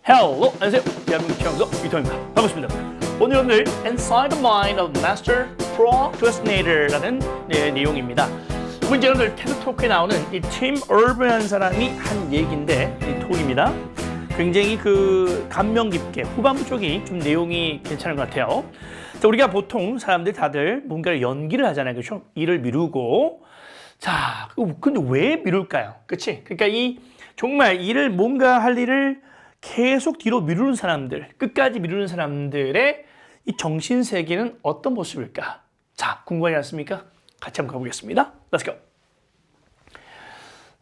Hello, 안녕하세요. 대한민국 최강도 유통입니다. 반갑습니다. 오늘 Inside the Mind of Master Procrastinator라는 내용입니다. 문제 오늘 테드 토크에 나오는 이 팀 얼번이라는 사람이 한 얘기인데 이 톡입니다. 굉장히 감명 깊게 후반부 쪽이 좀 내용이 괜찮은 것 같아요. 자, 우리가 보통 사람들 다들 뭔가를 연기를 하잖아요, 그렇죠? 일을 미루고. 자, 근데 왜 미룰까요? 그렇지? 그러니까 정말 뭔가 할 일을 계속 뒤로 미루는 사람들, 끝까지 미루는 사람들의 이 정신 세계는 어떤 모습일까? 자, 궁금하지 않습니까? 같이 한번 가보겠습니다. Let's go.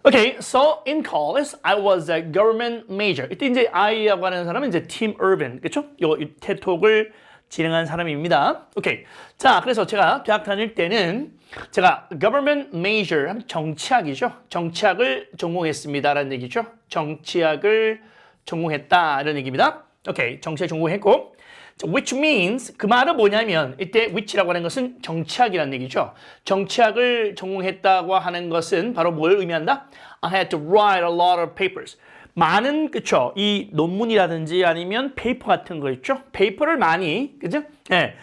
Okay, so in college, I was a government major. 이때 이제 I라고 하는 사람은 이제 팀 얼번, 그렇죠? 이 테톡을 진행한 사람입니다. 오케이. 자, 그래서 제가 대학 다닐 때는 제가 government major, 정치학이죠. 정치학을 전공했습니다라는 얘기죠. 정치학을 전공했다 이런 얘기입니다. 오케이, 정치학 전공했고, which means 그 말은 뭐냐면 이때 which라고 하는 것은 정치학이라는 얘기죠. 정치학을 전공했다고 하는 것은 바로 뭘 의미한다? I had to write a lot of papers. 많은 그쵸? 이 논문이라든지 아니면 페이퍼 같은 거 있죠? 페이퍼를 많이 그죠? 네.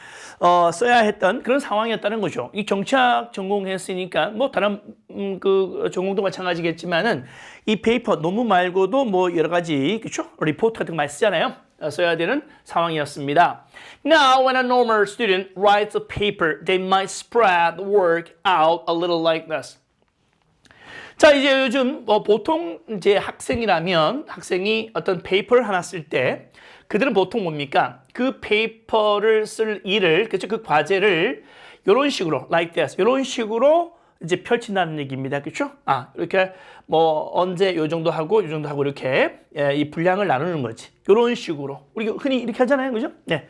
써야 했던 그런 상황이었다는 거죠. 이 정치학 전공했으니까 뭐 다른 전공도 마찬가지겠지만은 이 페이퍼 논문 말고도 뭐 여러 가지 그렇죠? 리포트 같은 거 많이 쓰잖아요. 써야 되는 상황이었습니다. Now, when a normal student writes a paper, they might spread the work out a little like this. 자, 이제 요즘 보통 이제 학생이 어떤 페이퍼를 하나 쓸 때 그들은 보통 뭡니까? 그 페이퍼를 쓸 일을, 그렇죠? 그 과제를 이런 식으로, like this, 이런 식으로 이제 펼친다는 얘기입니다. 그렇죠? 이렇게 언제 요 정도 하고 이렇게 이 분량을 나누는 거지. 이런 식으로. 우리가 흔히 이렇게 하잖아요. 그죠? 네.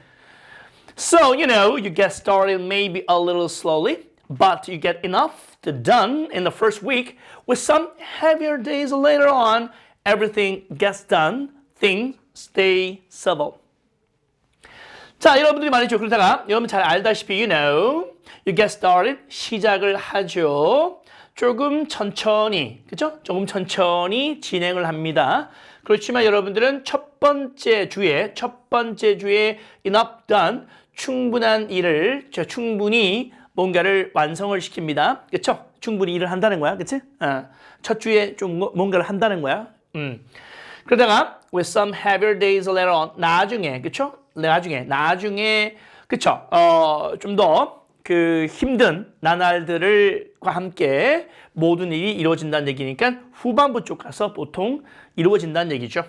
So, you get started maybe a little slowly, but you get enough done in the first week. With some heavier days later on, everything gets done. Things stay civil. 자, 여러분들이 말이죠. 그러다가 여러분 잘 알다시피 you get started 시작을 하죠. 조금 천천히, 그렇죠? 조금 천천히 진행을 합니다. 그렇지만 여러분들은 첫 번째 주에 enough done 충분한 일을 충분히 뭔가를 완성을 시킵니다. 그렇죠? 충분히 일을 한다는 거야. 그렇지? 첫 주에 좀 뭔가를 한다는 거야. 그러다가 with some heavier days later on 나중에 그렇죠? 나중에 그렇죠? 좀 더 힘든 나날들과 함께 모든 일이 이루어진다는 얘기니까 후반부 쪽 가서 보통 이루어진다는 얘기죠.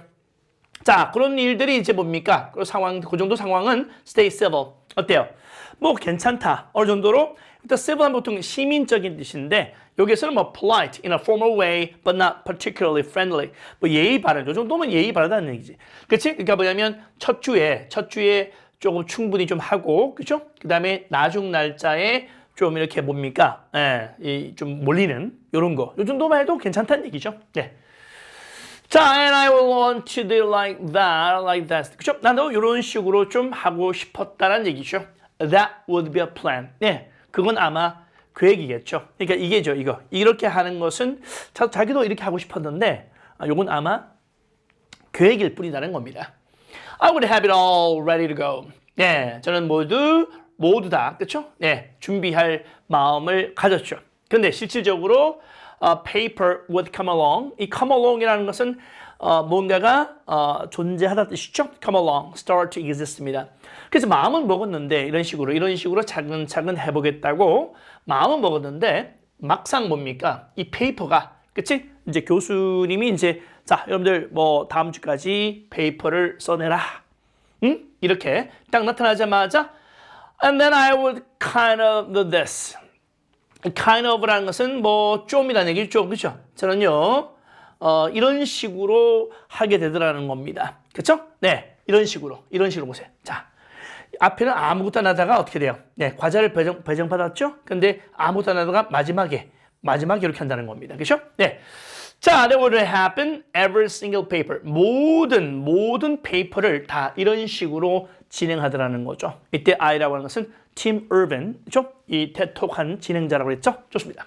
자, 그런 일들이 이제 뭡니까? 그 정도 상황은 stay civil. 어때요? 뭐 괜찮다. 어느 정도로 일단 civil은 보통 시민적인 뜻인데 여기서는 polite in a formal way but not particularly friendly. 예의 바른. 요 정도면 예의 바르다는 얘기지. 그렇지? 그러니까 뭐냐면 첫 주에 조금 충분히 좀 하고, 그렇죠? 그다음에 나중 날짜에 좀 이렇게 뭡니까? 좀 몰리는 요런 거. 요 정도만 해도 괜찮다는 얘기죠. 네. 자, and I will want to do like that. 그렇죠? 나도 이런 식으로 좀 하고 싶었다는 얘기죠. That would be a plan. 네, 그건 아마 계획이겠죠. 그러니까 이게죠, 이거. 이렇게 하는 것은 자기도 이렇게 하고 싶었는데, 요건 아마 계획일 뿐이라는 겁니다. I would have it all ready to go. 네, 저는 모두 다, 그렇죠? 네, 준비할 마음을 가졌죠. 근데 실질적으로 paper would come along. 이 come along이라는 것은 뭔가가 존재하다 뜻이죠. come along, start to exist입니다. 그래서 마음은 먹었는데 이런 식으로 차근차근 해보겠다고 마음은 먹었는데 막상 뭡니까? 이 페이퍼가, 그치? 이제 교수님이 이제 자, 여러분들 다음 주까지 페이퍼를 써내라. 응? 이렇게 딱 나타나자마자 and then I would kind of do this. kind of라는 것은 좀이라는 얘기죠. 그렇죠? 저는요. 이런 식으로 하게 되더라는 겁니다. 그렇죠? 네. 이런 식으로 보세요. 자. 앞에는 아무것도 안 하다가 어떻게 돼요? 네, 과자를 배정받았죠? 근데 아무것도 안 하다가 마지막에 이렇게 한다는 겁니다. 그렇죠? 네. 자, that would happen every single paper. 모든 페이퍼를 다 이런 식으로 진행하더라는 거죠. 이때 I라고 하는 것은 팀 얼번, 그렇죠? 이 테톡한 진행자라고 했죠? 좋습니다.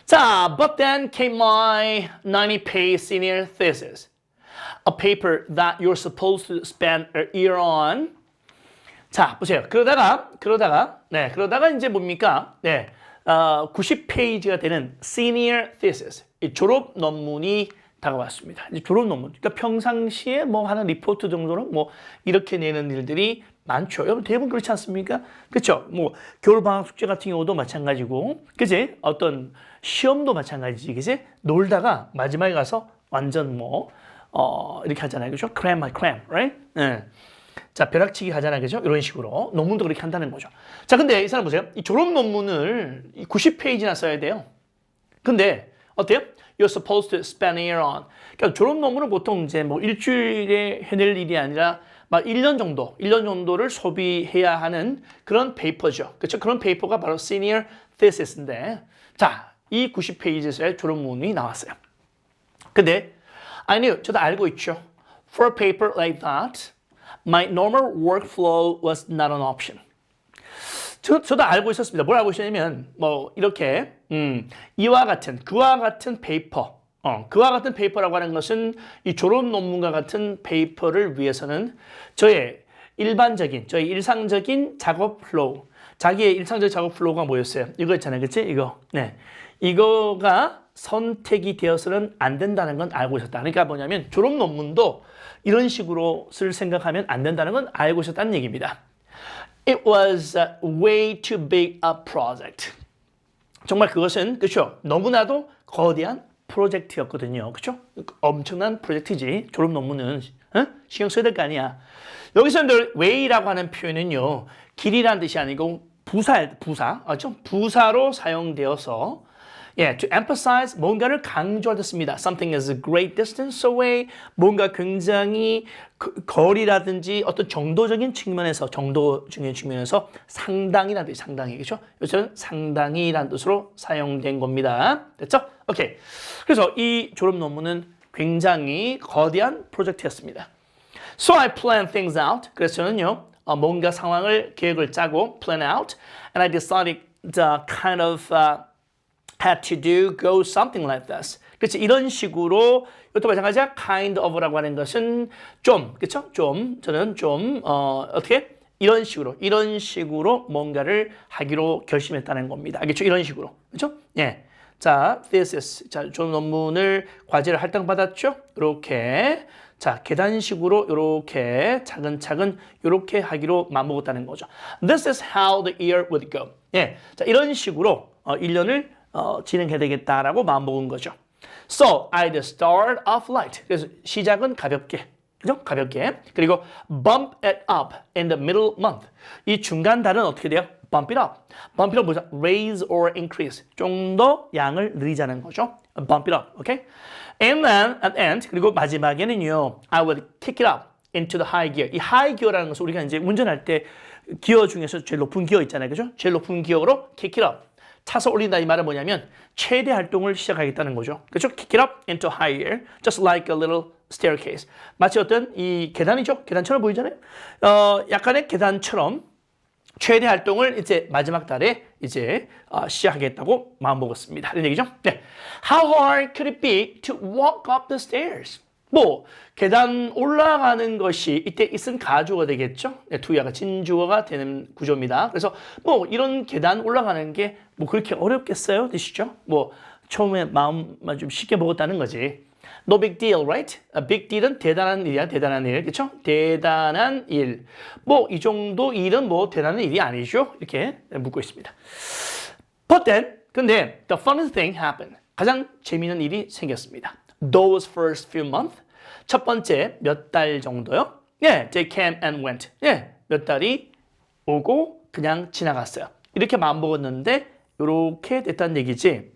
자, but then came my 90-page senior thesis. a paper that you're supposed to spend a year on. 자, 보세요. 그러다가 이제 뭡니까? 90페이지가 되는 senior thesis, 이 졸업 논문이 다가왔습니다. 이제 졸업 논문. 그러니까 평상시에 뭐 하는 리포트 정도는 뭐 이렇게 내는 일들이 많죠. 여러분 대부분 그렇지 않습니까? 그렇죠? 뭐 겨울방학 숙제 같은 경우도 마찬가지고, 그지? 어떤 시험도 마찬가지지, 그지? 놀다가 마지막에 가서 완전 이렇게 하잖아요, 그죠? cram, right? 자, 벼락치기 하잖아요, 그죠? 이런 식으로 논문도 그렇게 한다는 거죠. 자, 근데 이 사람 보세요. 이 졸업 논문을 90페이지나 써야 돼요. 근데 어때요? You're supposed to spend a year on. 그러니까 졸업 논문은 보통 이제 뭐 일주일에 해낼 일이 아니라 막 1년 정도를 소비해야 하는 그런 페이퍼죠. 그렇죠? 그런 페이퍼가 바로 senior thesis인데, 자, 이 90페이지에서의 졸업 논문이 나왔어요. 근데 I knew, 저도 알고 있죠. For a paper like that, my normal workflow was not an option. 저도 알고 있었습니다. 뭘 알고 있었냐면 뭐 이렇게 그와 같은 페이퍼, 그와 같은 페이퍼라고 하는 것은 이 졸업 논문과 같은 페이퍼를 위해서는 저의 일상적인 작업 플로우, 자기의 일상적 작업 플로우가 뭐였어요? 이거 있잖아요, 그치? 이거, 이거가 선택이 되어서는 안 된다는 건 알고 있었다. 그러니까 뭐냐면 졸업 논문도 이런 식으로 쓸 생각하면 안 된다는 건 알고 있었다는 얘기입니다. It was way too big a project. 정말 그것은, 그렇죠? 너무나도 거대한 프로젝트였거든요. 그렇죠? 엄청난 프로젝트지. 졸업 논문은 신경 써야 될 거 아니야. 여기서 way라고 하는 표현은요, 길이라는 뜻이 아니고 부사로 사용되어서 to emphasize, 뭔가를 강조할 때 씁니다. Something is a great distance away. 뭔가 굉장히 거리라든지 어떤 정도적인 측면에서 상당이라는 뜻이 상당히, 그렇죠? 여기서는 상당히라는 뜻으로 사용된 겁니다. 됐죠? 오케이. 그래서 이 졸업 논문은 굉장히 거대한 프로젝트였습니다. So I planned things out. 그래서 저는요, 뭔가 상황을 계획을 짜고 plan out, and I decided kind of had to go something like this. 그렇지? 이런 식으로, 이것도 마찬가지야. kind of라고 하는 것은 그렇죠? 저는 어떻게? 이런 식으로 뭔가를 하기로 결심했다는 겁니다. 알겠죠? 이런 식으로. 그렇죠? 자, thesis. 자, 졸업 논문을 과제를 할당받았죠? 이렇게. 자, 계단식으로 이렇게 차근차근 이렇게 하기로 마음먹었다는 거죠. This is how the year would go. 자, 이런 식으로 1년을 진행해야 되겠다라고 마음먹은 거죠. So, I start off light. 그래서 시작은 가볍게. 그죠? 가볍게. 그리고 bump it up in the middle month. 이 중간 달은 어떻게 돼요? Bump it up. Bump it up 뭐죠? Raise or increase. 좀 더 양을 늘리자는 거죠. Bump it up. Okay? And then at the end, 그리고 마지막에는요, I would kick it up into the high gear. 이 high gear라는 것은 우리가 이제 운전할 때 기어 중에서 제일 높은 기어 있잖아요. 그죠? 제일 높은 기어로 kick it up. 차서 올린다 이 말은 뭐냐면 최대 활동을 시작하겠다는 거죠. 그렇죠? Kick it up into high gear, just like a little staircase. 마치 어떤 이 계단이죠? 계단처럼 보이잖아요. 약간의 계단처럼 최대 활동을 이제 마지막 달에 이제 시작하겠다고 마음먹었습니다. 이런 얘기죠. 네. How hard could it be to walk up the stairs? 뭐 계단 올라가는 것이 이때 있은 가주어가 되겠죠. 네, 투야가 진주어가 되는 구조입니다. 그래서 뭐 이런 계단 올라가는 게 뭐 그렇게 어렵겠어요? 되시죠? 뭐 처음에 마음만 좀 쉽게 먹었다는 거지. No big deal, right? A big deal은 대단한 일이야, 대단한 일, 그렇죠? 대단한 일. 뭐 이 정도 일은 뭐 대단한 일이 아니죠? 이렇게 묻고 있습니다. But then, 근데 the funniest thing happened. 가장 재미있는 일이 생겼습니다. Those first few months, 첫 번째 몇 달 정도요? They came and went. 몇 달이 오고 그냥 지나갔어요. 이렇게 마음 먹었는데 이렇게 됐다는 얘기지.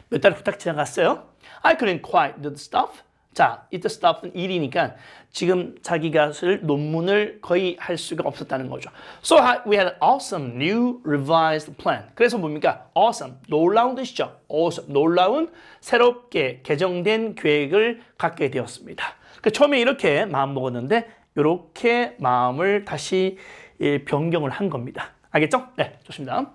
몇 달 후딱 지나갔어요. I couldn't quite do the stuff. 자, 이때 stuff는 일이니까 지금 자기가 쓸 논문을 거의 할 수가 없었다는 거죠. So we had an awesome new revised plan. 그래서 뭡니까? Awesome, 놀라운 뜻이죠. Awesome, 놀라운 새롭게 개정된 계획을 갖게 되었습니다. 처음에 이렇게 마음 먹었는데 이렇게 마음을 다시 변경을 한 겁니다. 알겠죠? 네, 좋습니다.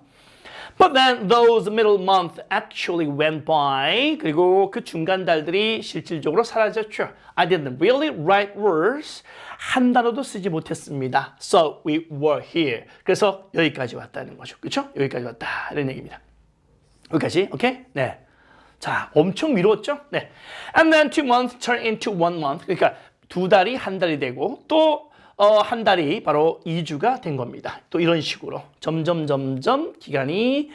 But then those middle month actually went by. 그리고 그 중간 달들이 실질적으로 사라졌죠. I didn't really write words. 한 단어도 쓰지 못했습니다. So we were here. 그래서 여기까지 왔다는 거죠. 그렇죠? 여기까지 왔다. 이런 얘기입니다. 여기까지. 오케이? 네. 자, 엄청 미뤘죠? 네. And then 2 months turn into 1 month. 그러니까 2달이 한 달이 되고 또 한 달이 바로 2주가 된 겁니다. 또 이런 식으로 점점 기간이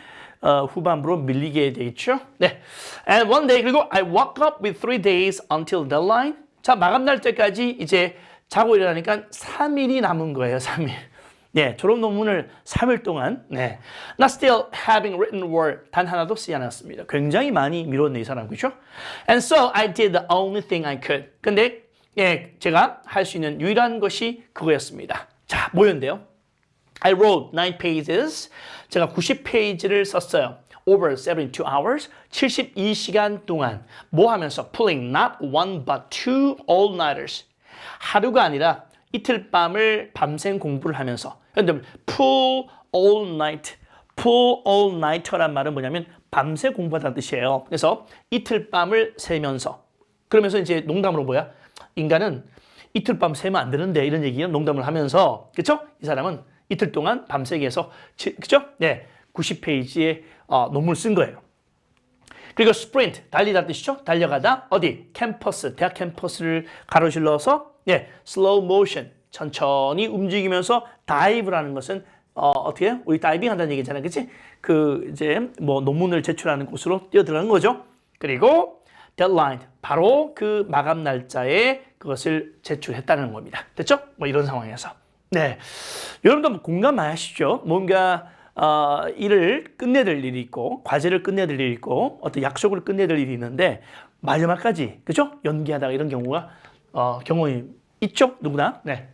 후반부로 밀리게 되겠죠. 네. And one day 그리고 I woke up with 3 days until deadline. 자, 마감 날짜까지 이제 자고 일어나니까 3일이 남은 거예요. 3일. 네, 졸업 논문을 3일 동안 네. Not still having written word 단 하나도 쓰지 않았습니다. 굉장히 많이 미뤘네 이 사람 그렇죠? And so I did the only thing I could. 근데 예, 제가 할 수 있는 유일한 것이 그거였습니다. 자, 뭐였는데요? I wrote 9 pages. 제가 90페이지를 썼어요. Over 72 hours. 72시간 동안 뭐 하면서 pulling not one but 2 all-nighters. 하루가 아니라 이틀 밤을 밤샘 공부를 하면서 pull all night, pull all nighter란 말은 뭐냐면 밤새 공부하다는 뜻이에요. 그래서 이틀 밤을 새면서 그러면서 이제 농담으로 뭐야? 인간은 이틀 밤 새면 안 되는데 이런 얘기는 농담을 하면서 그렇죠? 이 사람은 이틀 동안 밤새기 해서 그렇죠? 네, 90페이지의 논문을 쓴 거예요. 그리고 sprint 달리다는 뜻이죠. 달려가다 어디? 캠퍼스 대학 캠퍼스를 가로질러서 예, slow motion 천천히 움직이면서 dive라는 것은 어떻게 해요? 우리 다이빙 한다는 얘기잖아요. 그치? 그 이제 뭐 논문을 제출하는 곳으로 뛰어들어가는 거죠. 그리고 deadline 바로 그 마감 날짜에 그것을 제출했다는 겁니다. 됐죠? 뭐 이런 상황에서. 네. 여러분도 공감 많이 하시죠? 뭔가 일을 끝내야 될 일이 있고 과제를 끝내야 될 일이 있고 어떤 약속을 끝내야 될 일이 있는데 마지막까지 그죠? 연기하다가 이런 경우가 경험이 있죠? 누구나? 네.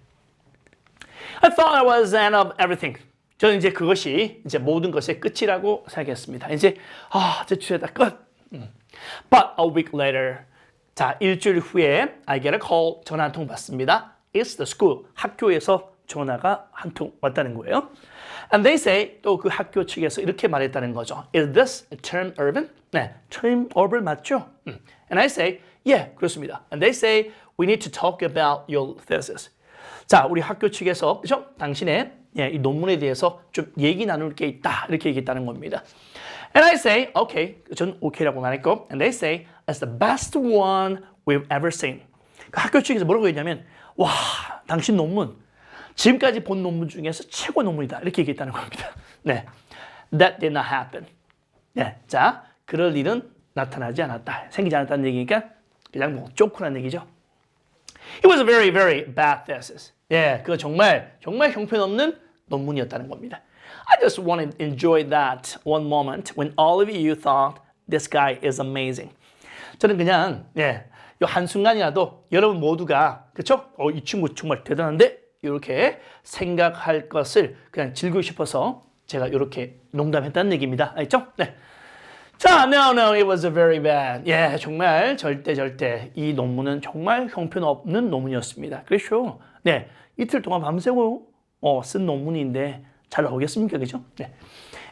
I thought I was the end of everything. 저는 이제 그것이 이제 모든 것의 끝이라고 생각했습니다. 이제 제출했다 끝. But a week later, 자 일주일 후에 I get a call 전화 한 통 받습니다. It's the school 학교에서 전화가 한 통 왔다는 거예요. And they say 또 그 학교 측에서 이렇게 말했다는 거죠. Is this term urban? 네, term urban 맞죠? And I say, yeah, 그렇습니다. And they say we need to talk about your thesis. 자, 우리 학교 측에서 그렇죠? 당신의 이 논문에 대해서 좀 얘기 나눌 게 있다 이렇게 얘기했다는 겁니다. And I say, okay, 전 오케이라고 말했고, and they say, it's the best one we've ever seen. 그 학교 측에서 뭐라고 했냐면, 와, 당신 논문 지금까지 본 논문 중에서 최고 논문이다 이렇게 얘기했다는 겁니다. 네, that did not happen. 네, 자, 그럴 일은 나타나지 않았다, 생기지 않았다는 얘기니까 그냥 뭐 조크라는 얘기죠. It was a very, very bad thesis. 예, 그거 정말 형편없는 논문이었다는 겁니다. I just want to enjoy that one moment when all of you thought this guy is amazing. 저는 그냥 이 한순간이라도 여러분 모두가 그렇죠? 이 친구 정말 대단한데 이렇게 생각할 것을 그냥 즐기고 싶어서 제가 이렇게 농담했다는 얘기입니다. 알죠? 네. 자, no, it was very bad. 예, 정말 절대 이 논문은 정말 형편없는 논문이었습니다. 그렇죠? 네, 이틀 동안 밤새고 쓴 논문인데 잘 나오겠습니까? 그죠? 네.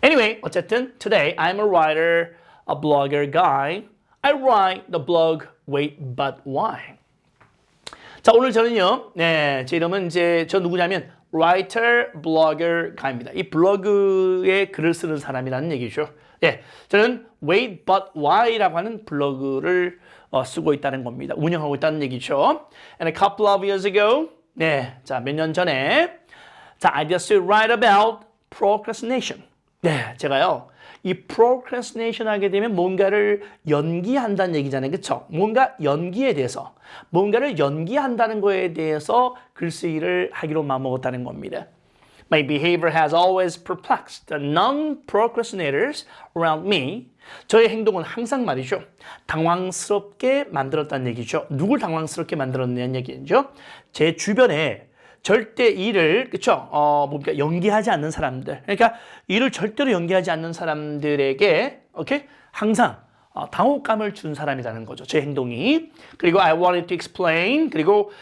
Anyway, 어쨌든 today I'm a writer, a blogger guy. I write the blog Wait But Why. 자, 오늘 저는요. 네, 제 이름은 이제 저 누구냐면 writer, blogger guy입니다. 이 블로그에 글을 쓰는 사람이라는 얘기죠. 예, 저는 Wait But Why라고 하는 블로그를 쓰고 있다는 겁니다. 운영하고 있다는 얘기죠. And a couple of years ago, 네, 자, 몇 년 전에 자, I just write about procrastination. 네, 제가요. 이 procrastination 하게 되면 뭔가를 연기한다는 얘기잖아요. 그렇죠? 뭔가 연기에 대해서 뭔가를 연기한다는 거에 대해서 글쓰기를 하기로 마음먹었다는 겁니다. My behavior has always perplexed the non-procrastinators around me. 저의 행동은 항상 말이죠. 당황스럽게 만들었다는 얘기죠. 누굴 당황스럽게 만들었냐는 얘기죠. 제 주변에 절대 일을 그렇죠? 뭔가 연기하지 않는 사람들. 그러니까 일을 절대로 연기하지 않는 사람들에게 오케이? 항상 당혹감을 준 사람이라는 거죠. 제 행동이. 그리고 I wanted to explain 그리고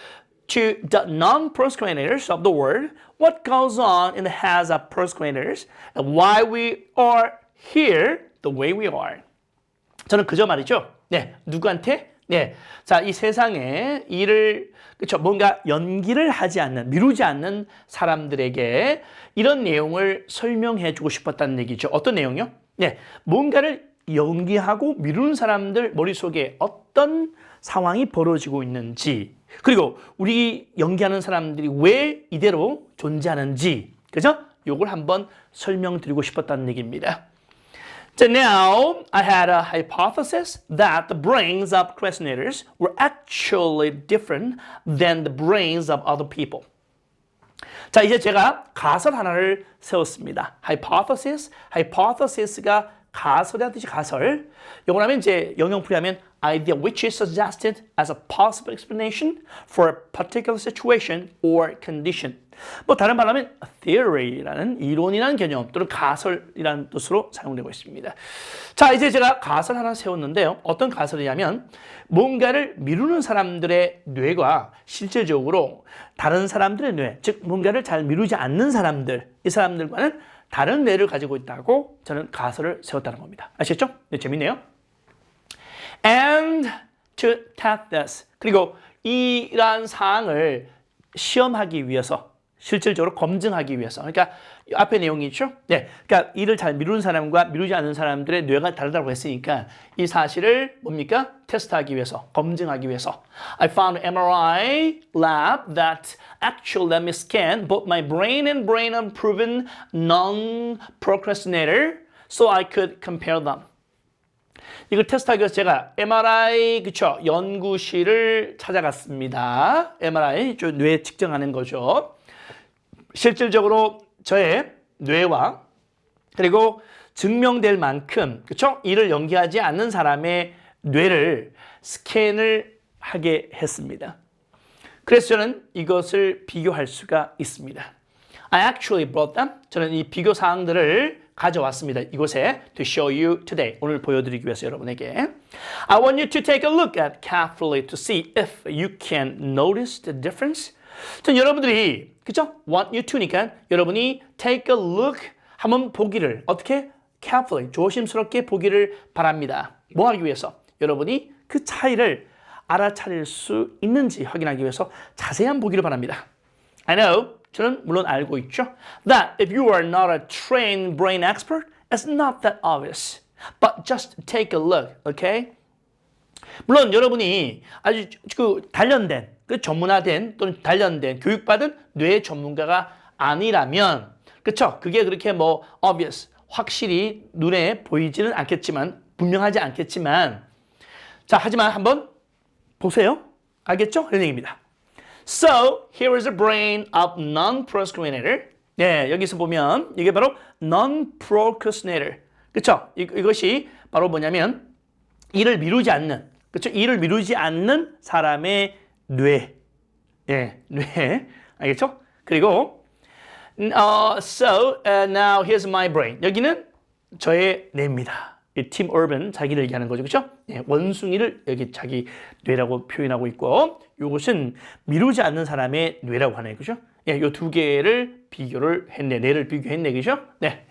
to the non-procrastinators of the world what goes on in the heads of procrastinators and why we are here the way we are. 저는 그저 말이죠. 네, 누구한테? 네, 자, 이 세상에 일을 그렇죠. 뭔가 연기를 하지 않는, 미루지 않는 사람들에게 이런 내용을 설명해주고 싶었다는 얘기죠. 어떤 내용이요? 네, 뭔가를 연기하고 미루는 사람들 머릿속에 어떤 상황이 벌어지고 있는지, 그리고 우리 연기하는 사람들이 왜 이대로 존재하는지, 그죠? 요걸 한번 설명드리고 싶었다는 얘기입니다. So now I had a hypothesis that the brains of procrastinators were actually different than the brains of other people. 자, 이제 제가 가설 하나를 세웠습니다. hypothesis가 가설이라는 뜻이 가설. 영어로 하면 이제 영영풀이 하면 idea which is suggested as a possible explanation for a particular situation or condition. 뭐 다른 말로 하면 theory라는 이론이라는 개념 또는 가설이라는 뜻으로 사용되고 있습니다. 자, 이제 제가 가설 하나 세웠는데요. 어떤 가설이냐면 뭔가를 미루는 사람들의 뇌가 실질적으로 다른 사람들의 뇌, 즉 뭔가를 잘 미루지 않는 사람들, 이 사람들과는 다른 뇌를 가지고 있다고 저는 가설을 세웠다는 겁니다. 아시겠죠? 네, 재밌네요. And to test this. 그리고 이러한 사항을 시험하기 위해서, 실질적으로 검증하기 위해서. 그러니까 앞에 내용이 있죠? 네. 그러니까 일을 잘 미루는 사람과 미루지 않는 사람들의 뇌가 다르다고 했으니까 이 사실을 뭡니까? 테스트하기 위해서, 검증하기 위해서. I found an MRI lab that actually let me scan both my brain and brain unproven non-procrastinator so I could compare them. 이걸 테스트하기 위해서 제가 MRI, 그쵸? 연구실을 찾아갔습니다. MRI, 뇌 측정하는 거죠. 실질적으로 저의 뇌와 그리고 증명될 만큼, 그쵸? 이를 연기하지 않는 사람의 뇌를 스캔을 하게 했습니다. 그래서 저는 이것을 비교할 수가 있습니다. I actually brought them. 저는 이 비교 사항들을 가져왔습니다. 이곳에 to show you today. 오늘 보여드리기 위해서 여러분에게. I want you to take a look at carefully to see if you can notice the difference. 전 여러분들이 그죠? want you to니까 여러분이 take a look 한번 보기를 어떻게? carefully 조심스럽게 보기를 바랍니다. 뭐 하기 위해서? 여러분이 그 차이를 알아차릴 수 있는지 확인하기 위해서 자세한 보기를 바랍니다. I know. 저는 물론 알고 있죠. That if you are not a trained brain expert, it's not that obvious. But just take a look, okay? 물론 여러분이 아주 그 단련된, 그 전문화된 또는 단련된 교육받은 뇌 전문가가 아니라면, 그렇죠? 그게 그렇게 뭐 obvious, 확실히 눈에 보이지는 않겠지만, 분명하지 않겠지만, 자 하지만 한번 보세요. 알겠죠? 이런 얘기입니다. So, here is a brain of non-procrastinator. 네, 여기서 보면 이게 바로 non-procrastinator. 그렇죠? 이것이 바로 뭐냐면 일을 미루지 않는, 그렇죠? 일을 미루지 않는 사람의 뇌. 예, 뇌. 알겠죠? 그리고 now here's my brain. 여기는 저의 뇌입니다. 팀 얼번 자기를 얘기하는 거죠. 그렇죠? 예, 원숭이를 여기 자기 뇌라고 표현하고 있고 이것은 미루지 않는 사람의 뇌라고 하네요. 그렇죠? 예, 요 두 개를 비교를 했네. 뇌를 비교했네. 그렇죠? 네.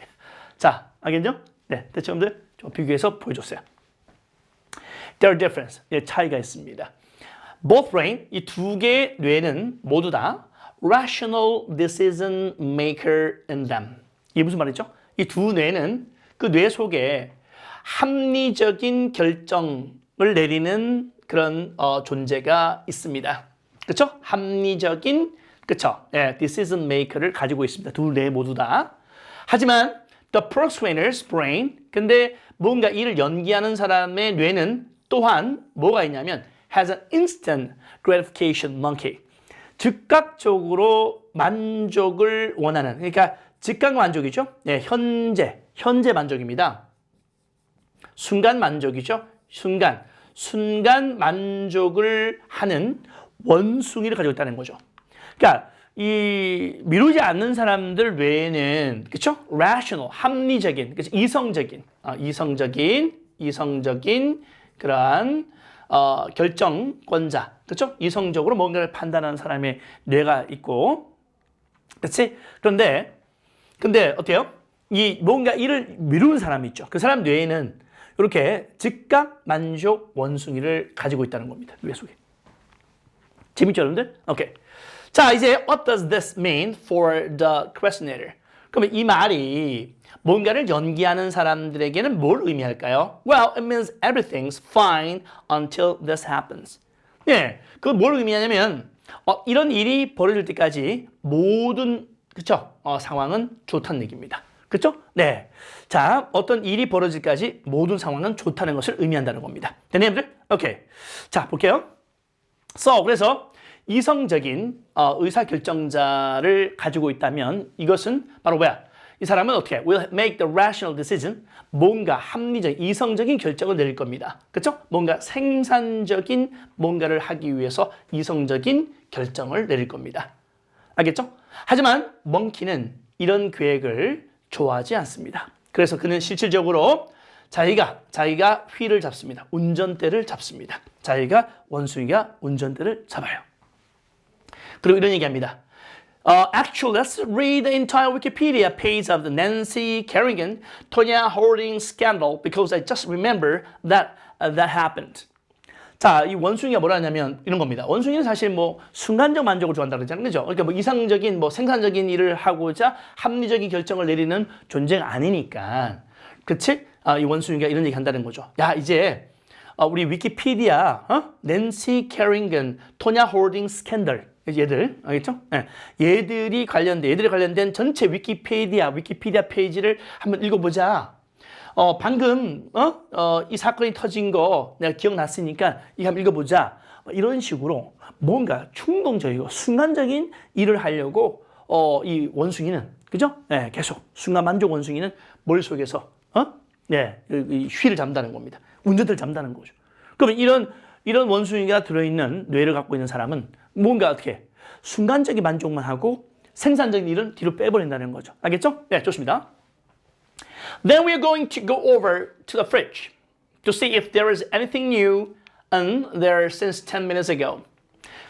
자, 알겠죠? 네. 대체험들 좀 비교해서 보여줬어요. There are difference. 예, 차이가 있습니다. Both brain, 이 두 개의 뇌는 모두 다 rational decision maker in them. 이게 무슨 말이죠? 이 두 뇌는 그 뇌 속에 합리적인 결정을 내리는 그런 존재가 있습니다. 그렇죠? 합리적인, 그렇죠? 예, decision maker를 가지고 있습니다. 두 뇌 모두 다. 하지만 the procrastinator's brain, 근데 뭔가 일을 연기하는 사람의 뇌는 또한 뭐가 있냐면 has an instant gratification monkey. 즉각적으로 만족을 원하는, 그러니까 즉각 만족이죠. 예, 현재 만족입니다. 순간 만족이죠. 순간 만족을 하는 원숭이를 가지고 있다는 거죠. 그러니까 이 미루지 않는 사람들 뇌에는 그렇죠? rational, 합리적인, 그렇죠? 이성적인 그러한 결정권자, 그렇죠? 이성적으로 뭔가를 판단하는 사람의 뇌가 있고, 그렇지? 근데 어때요? 이 뭔가 일을 미루는 사람이 있죠. 그 사람 뇌에는 이렇게 즉각 만족 원숭이를 가지고 있다는 겁니다. 뇌 속에. 재밌죠, 여러분들? 오케이. 자, 이제 what does this mean for the questionnator? 그러면 이 말이 뭔가를 연기하는 사람들에게는 뭘 의미할까요? Well, it means everything's fine until this happens. 예, 그 뭘 의미하냐면 이런 일이 벌어질 때까지 모든 그쵸? 상황은 좋다는 얘기입니다. 그쵸? 네. 자, 어떤 일이 벌어질 때까지 모든 상황은 좋다는 것을 의미한다는 겁니다. 됐나요, 여러분들? 오케이. 자, 볼게요. 그래서 이성적인 의사결정자를 가지고 있다면 이것은 바로 뭐야? 이 사람은 어떻게? will make the rational decision. 뭔가 합리적, 이성적인 결정을 내릴 겁니다. 그렇죠? 뭔가 생산적인 뭔가를 하기 위해서 이성적인 결정을 내릴 겁니다. 알겠죠? 하지만 멍키는 이런 계획을 좋아하지 않습니다. 그래서 그는 실질적으로 자기가 휠을 잡습니다. 운전대를 잡습니다. 원숭이가 운전대를 잡아요. 그리고 이런 얘기합니다. Actually, let's read the entire Wikipedia page of the Nancy Kerrigan Tonya Harding scandal because I just remember that happened. 자, 이 원숭이가 뭐라 하냐면 이런 겁니다. 원숭이는 사실 뭐 순간적 만족을 좋아한다 그러잖아요. 그죠? 그러니까 뭐 이상적인 뭐 생산적인 일을 하고자 합리적인 결정을 내리는 존재가 아니니까. 그치? 이 원숭이가 이런 얘기 한다는 거죠. 야, 이제 우리 위키피디아 낸시 캐링건 토냐 홀딩 스캔들 얘들 알겠죠? 네. 얘들이 관련된 전체 위키피디아 페이지를 한번 읽어보자. 방금 이 사건이 터진 거 내가 기억났으니까 이거 한번 읽어보자. 이런 식으로 뭔가 충동적이고 순간적인 일을 하려고 이 원숭이는 그죠? 네, 계속 순간 만족 원숭이는 머릿속에서 이 휠을 잡는다는 겁니다. 운전대를 잡는다는 거죠. 그러면 이런 원숭이가 들어있는 뇌를 갖고 있는 사람은 뭔가 어떻게 순간적인 만족만 하고 생산적인 일은 뒤로 빼버린다는 거죠. 알겠죠? 네, 좋습니다. Then we are going to go over to the fridge to see if there is anything new in there since 10 minutes ago.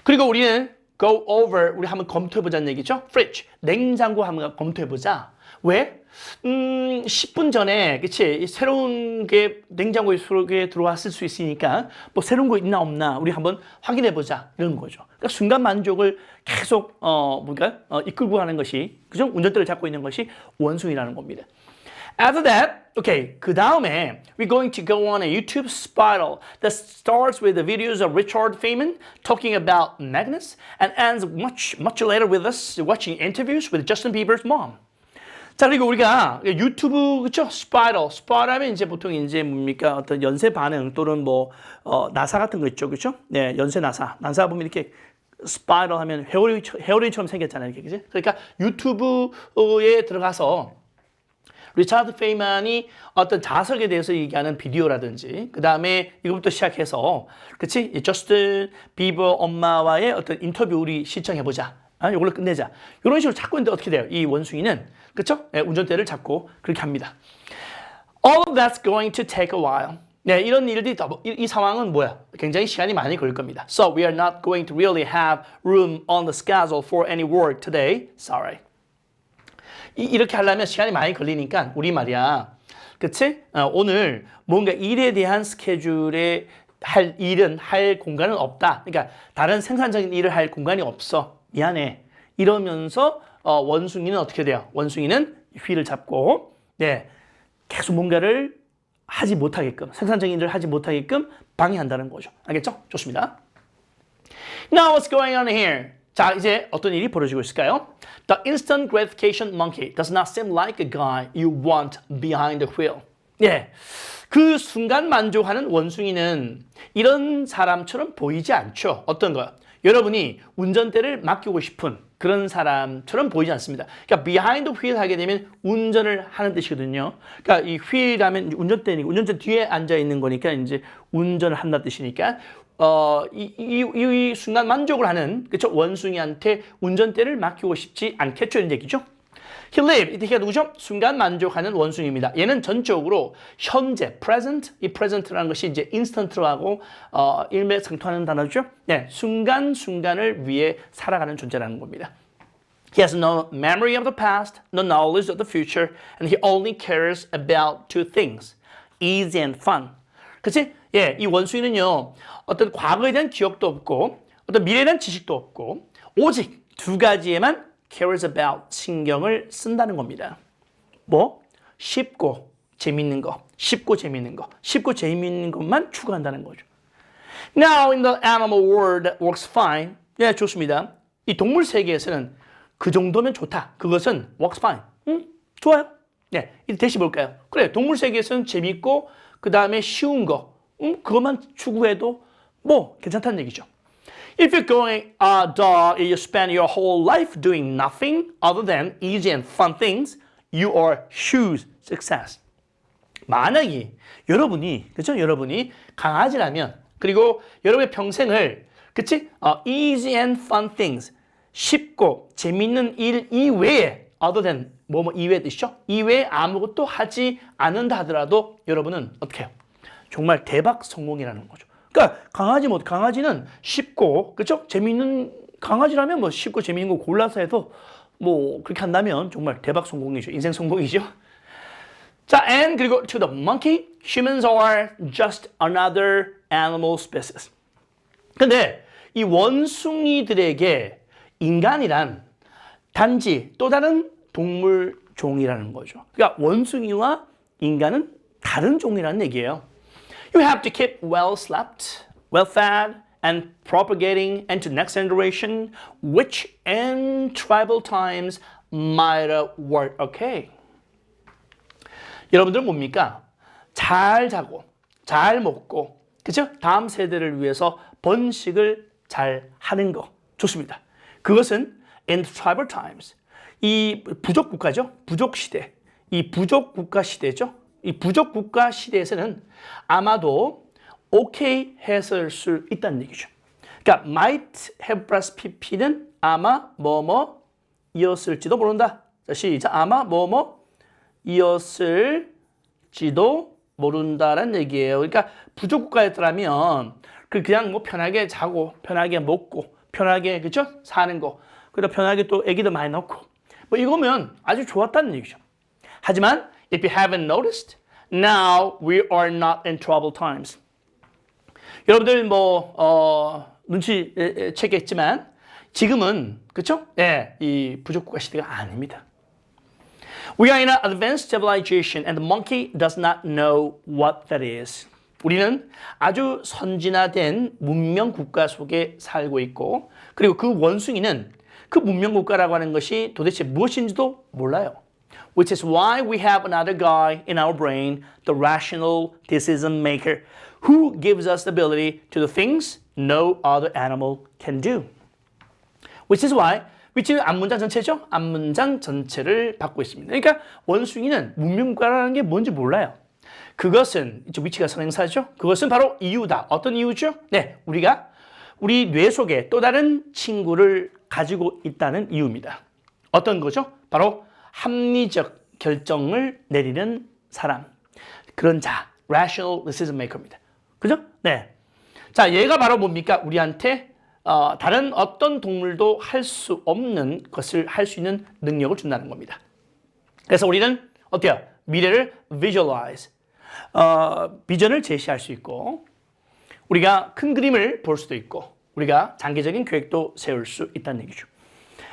그리고 우리는 go over, 우리 한번 검토해보자는 얘기죠. fridge, 냉장고 한번 검토해보자. 왜? 10분 전에, 그치? 새로운 게 냉장고에 들어왔을 수 있으니까, 뭐 새로운 거 있나 없나, 우리 한번 확인해보자. 이런 거죠. 그러니까 순간 만족을 계속, 이끌고 가는 것이, 그죠? 운전대를 잡고 있는 것이 원숭이라는 겁니다. After that, okay, 그 다음에 we're going to go on a YouTube spiral that starts with the videos of Richard Feynman talking about Magnus and ends much later with us watching interviews with Justin Bieber's mom. 자, 그리고 우리가 유튜브, 그쵸? 스파이럴 하면 이제 보통 이제 뭡니까? 어떤 연쇄 반응 또는 뭐, 나사 같은 거 있죠. 그쵸? 네, 연쇄 나사 보면 이렇게 스파이럴 하면 회오리처럼 생겼잖아요. 이렇게, 그치? 그러니까 유튜브에 들어가서 리차드 페이만이 어떤 자석에 대해서 얘기하는 비디오라든지 그 다음에 이것부터 시작해서 그치? 저스틴 비버 엄마와의 어떤 인터뷰 우리 시청해보자. 이걸로 끝내자. 이런 식으로 찾고 있는데 어떻게 돼요? 이 원숭이는 그쵸? 네, 운전대를 잡고 그렇게 합니다. All of that's going to take a while. 네, 이런 일들이 이 상황은 뭐야? 굉장히 시간이 많이 걸릴 겁니다. So we are not going to really have room on the schedule for any work today. Sorry. 이렇게 하려면 시간이 많이 걸리니까 우리 말이야. 그치? 오늘 뭔가 일에 대한 스케줄에 할 공간은 없다. 그러니까 다른 생산적인 일을 할 공간이 없어. 미안해. 이러면서 원숭이는 어떻게 돼요? 원숭이는 휠을 잡고 계속 뭔가를 하지 못하게끔 생산적인 일을 하지 못하게끔 방해한다는 거죠. 알겠죠? 좋습니다. Now what's going on here? 자, 이제 어떤 일이 벌어지고 있을까요? The instant gratification monkey does not seem like a guy you want behind the wheel. 그 순간 만족하는 원숭이는 이런 사람처럼 보이지 않죠. 어떤 거요? 여러분이 운전대를 맡기고 싶은 그런 사람처럼 보이지 않습니다. 그러니까 behind the wheel 하게 되면 운전을 하는 뜻이거든요. 그러니까 이 wheel하면 운전대니까 운전대 뒤에 앉아 있는 거니까 이제 운전을 한다는 뜻이니까 이 순간 만족을 하는 그쵸 원숭이한테 운전대를 맡기고 싶지 않겠죠 이런 얘기죠. He lived. 이때가 누구죠? 순간 만족하는 원숭이입니다. 얘는 전적으로 현재, present. 이 present라는 것이 이제 instant하고 일맥상통하는 단어죠. 순간순간을 위해 살아가는 존재라는 겁니다. He has no memory of the past, no knowledge of the future, and he only cares about two things, easy and fun. 그치? 예, 이 원숭이는요, 어떤 과거에 대한 기억도 없고, 어떤 미래에 대한 지식도 없고, 오직 두 가지에만 cares about, 신경을 쓴다는 겁니다. 뭐? 쉽고 재밌는 거, 쉽고 재밌는 거, 쉽고 재밌는 것만 추구한다는 거죠. Now in the animal world that works fine. 네, 좋습니다. 이 동물 세계에서는 그 정도면 좋다. 그것은 works fine. 좋아요. 네, 이제 대시 볼까요? 그래, 동물 세계에서는 재밌고 그 다음에 쉬운 거, 그것만 추구해도 뭐 괜찮다는 얘기죠. If you're going a dog and you spend your whole life doing nothing other than easy and fun things, you are huge success. 만약에 여러분이 그렇죠? 여러분이 강아지라면 그리고 여러분의 평생을 그치? Easy and fun things 쉽고 재밌는 일 이외에 other than 뭐뭐 이외의 뜻이죠? 이외에 아무것도 하지 않는다 하더라도 여러분은 어떻게 해요? 정말 대박 성공이라는 거죠. 그러니까 강아지는 쉽고 그렇죠? 재밌는 강아지라면 뭐 쉽고 재밌는 거 골라서 해도 뭐 그렇게 한다면 정말 대박 성공이죠. 인생 성공이죠. 자, and 그리고 to the monkey, humans are just another animal species. 근데 이 원숭이들에게 인간이란 단지 또 다른 동물 종이라는 거죠. 그러니까 원숭이와 인간은 다른 종이라는 얘기예요. You have to keep well slept, well fed, and propagating into next generation, which in tribal times might work okay. 여러분들은 뭡니까? 잘 자고, 잘 먹고, 그죠? 다음 세대를 위해서 번식을 잘 하는 거. 좋습니다. 그것은 in tribal times. 이 부족 국가죠? 부족 시대. 이 부족 국가 시대죠? 이 부족 국가 시대에서는 아마도 오케이 했을 수 있다는 얘기죠. 그러니까 might have plus pp는 아마 뭐뭐이었을지도 모른다. 자, 시작. 아마 뭐뭐이었을지도 모른다라는 얘기예요. 그러니까 부족 국가였더라면 그냥 뭐 편하게 자고 편하게 먹고 편하게 그죠? 사는 거. 그리고 편하게 또 애기도 많이 낳고 뭐 이거면 아주 좋았다는 얘기죠. 하지만 if you haven't noticed, now we are not in troubled times. 여러분들 뭐 눈치 채겠지만 지금은 그렇죠? 예, 이 부족국가 시대가 아닙니다. We are in an advanced civilization and the monkey does not know what that is. 우리는 아주 선진화된 문명 국가 속에 살고 있고 그리고 그 원숭이는 그 문명 국가라고 하는 것이 도대체 무엇인지도 몰라요. Which is why we have another guy in our brain, the rational decision maker, who gives us the ability to do things no other animal can do. Which is why, which는 앞문장 전체죠? 앞문장 전체를 받고 있습니다. 그러니까 원숭이는 문명국가라는 게 뭔지 몰라요. 그것은 which가 선행사죠? 그것은 바로 이유다. 어떤 이유죠? 네, 우리가 우리 뇌 속에 또 다른 친구를 가지고 있다는 이유입니다. 어떤 거죠? 바로 합리적 결정을 내리는 사람. 그런 자, rational decision maker입니다. 그죠? 네. 자, 얘가 바로 뭡니까? 우리한테 다른 어떤 동물도 할 수 없는 것을 할 수 있는 능력을 준다는 겁니다. 그래서 우리는 어때요? 미래를 visualize, 비전을 제시할 수 있고 우리가 큰 그림을 볼 수도 있고 우리가 장기적인 계획도 세울 수 있다는 얘기죠.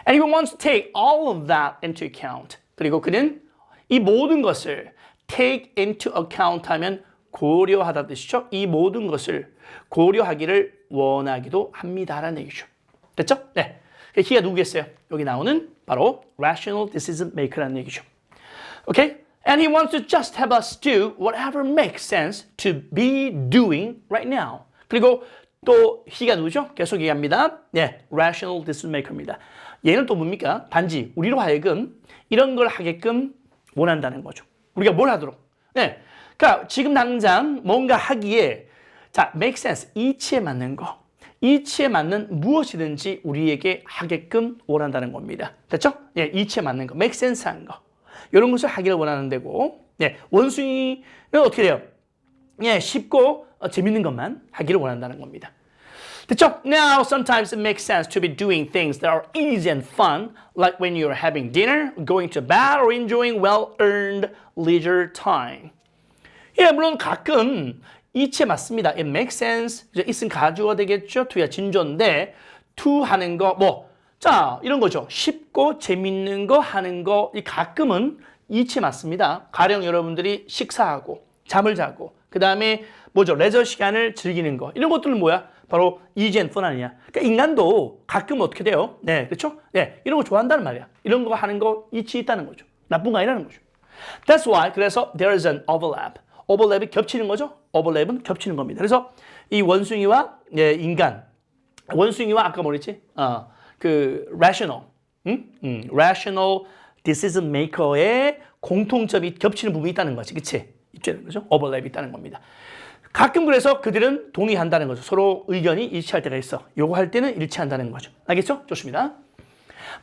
And he wants to take all of that into account. 그리고 그는 이 모든 것을 take into account 하면 고려하다 뜻이죠. 이 모든 것을 고려하기를 원하기도 합니다라는 얘기죠. 됐죠? 네. he가 누구겠어요? 여기 나오는 바로 rational decision maker라는 얘기죠. Okay? And he wants to just have us do whatever makes sense to be doing right now. 그리고 또 he가 누구죠? 계속 얘기합니다. 네, rational decision maker입니다. 얘는 또 뭡니까? 단지 우리로 하여금 이런 걸 하게끔 원한다는 거죠. 우리가 뭘 하도록? 네, 그러니까 지금 당장 뭔가 하기에 자, make sense, 이치에 맞는 거, 이치에 맞는 무엇이든지 우리에게 하게끔 원한다는 겁니다. 됐죠? 예, 이치에 맞는 거, make sense한 거, 이런 것을 하기를 원하는 데고, 예, 원숭이는 어떻게 돼요? 예, 쉽고 재밌는 것만 하기를 원한다는 겁니다. 됐죠? Now, sometimes it makes sense to be doing things that are easy and fun, like when you're having dinner, going to bed, or enjoying well-earned leisure time. 예, 물론 가끔 이체 맞습니다. It makes sense. 있으면 가주어 되겠죠? to야 진조인데 to 하는 거 뭐. 자, 이런 거죠. 쉽고 재밌는 거 하는 거 이 가끔은 이체 맞습니다. 가령 여러분들이 식사하고 잠을 자고 그 다음에 뭐죠? 레저 시간을 즐기는 거 이런 것들은 뭐야? 바로 easy and fun 아니냐? 그러니까 인간도 가끔 어떻게 돼요? 네, 그렇죠? 네, 이런 거 좋아한다는 말이야. 이런 거 하는 거 이치 있다는 거죠. 나쁜 거 아니라는 거죠. That's why 그래서 there is an overlap. overlap이 겹치는 거죠. overlap은 겹치는 겁니다. 그래서 이 원숭이와 인간, 원숭이와 아까 뭐랬지? 그 rational, rational decision maker의 공통점이 겹치는 부분이 있다는 거지, 그치? 있다는 거죠. overlap이 있다는 겁니다. 가끔 그래서 그들은 동의한다는 거죠. 서로 의견이 일치할 때가 있어. 요거 할 때는 일치한다는 거죠. 알겠죠? 좋습니다.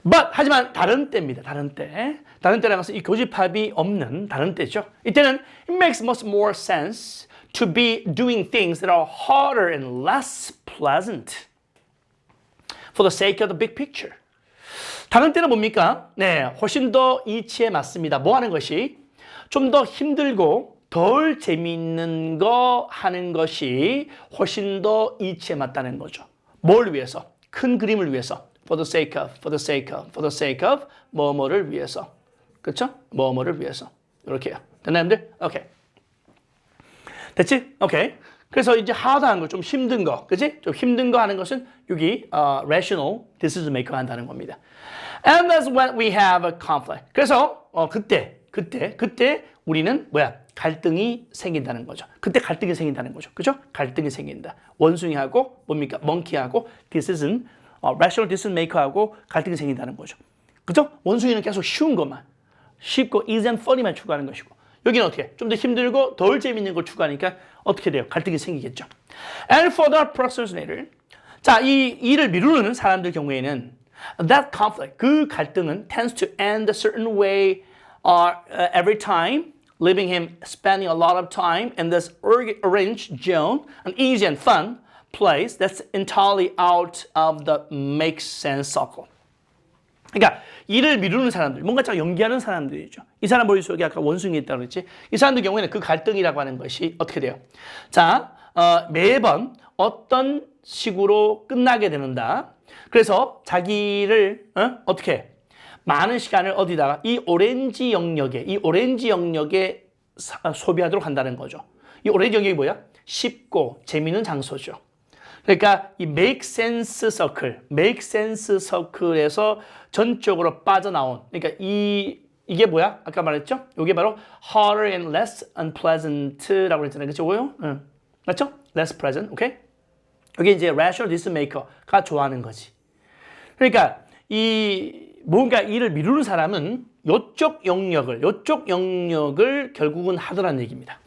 But 하지만 다른 때입니다. 다른 때. 다른 때라는 것은 이 교집합이 없는 다른 때죠. 이때는 it makes much more sense to be doing things that are harder and less pleasant for the sake of the big picture. 다른 때는 뭡니까? 네, 훨씬 더 이치에 맞습니다. 뭐 하는 것이 좀 더 힘들고 덜 재미있는 거 하는 것이 훨씬 더 이치에 맞다는 거죠. 뭘 위해서? 큰 그림을 위해서. For the sake of, for the sake of, for the sake of 뭐뭐를 위해서. 그렇죠? 뭐뭐를 위해서. 이렇게요. 됐나요, 여러분들? 오케이. 됐지? 오케이. 그래서 이제 하드한 거, 좀 힘든 거, 그치? 좀 힘든 거 하는 것은 여기 rational decision maker 한다는 겁니다. And that's when we have a conflict. 그래서 그때 우리는 뭐야? 갈등이 생긴다는 거죠. 그때 갈등이 생긴다는 거죠. 그죠? 갈등이 생긴다. 원숭이하고 뭡니까? 멍키하고 decision, rational decision maker하고 갈등이 생긴다는 거죠. 그죠? 원숭이는 계속 쉬운 것만, 쉽고 easy and funny만 추구하는 것이고 여기는 어떻게? 좀 더 힘들고 덜 재밌는 걸 추구하니까 어떻게 돼요? 갈등이 생기겠죠. And for the procrastinator, 자, 이 일을 미루는 사람들 경우에는 that conflict, 그 갈등은 tends to end a certain way every time, leaving him spending a lot of time in this arranged zone, an easy and fun place that's entirely out of the make sense circle. 그러니까 일을 미루는 사람들, 뭔가 잘 연기하는 사람들이죠. 이 사람 머릿속에 아까 원숭이 있다고 그랬지. 이 사람들 경우에는 그 갈등이라고 하는 것이 어떻게 돼요? 자, 매번 어떤 식으로 끝나게 되는다. 그래서 자기를 어떻게 많은 시간을 어디다가 이 오렌지 영역에 소비하도록 한다는 거죠. 이 오렌지 영역이 뭐야? 쉽고 재미있는 장소죠. 그러니까 이 make sense circle에서 전적으로 빠져나온, 그러니까 이게 뭐야? 아까 말했죠? 이게 바로 harder and less unpleasant라고 했잖아요. 그렇죠? 맞죠? less pleasant, 오케이? 이게 이제 rational decision maker가 좋아하는 거지. 그러니까 이 뭔가 일을 미루는 사람은 이쪽 영역을 결국은 하더라는 얘기입니다.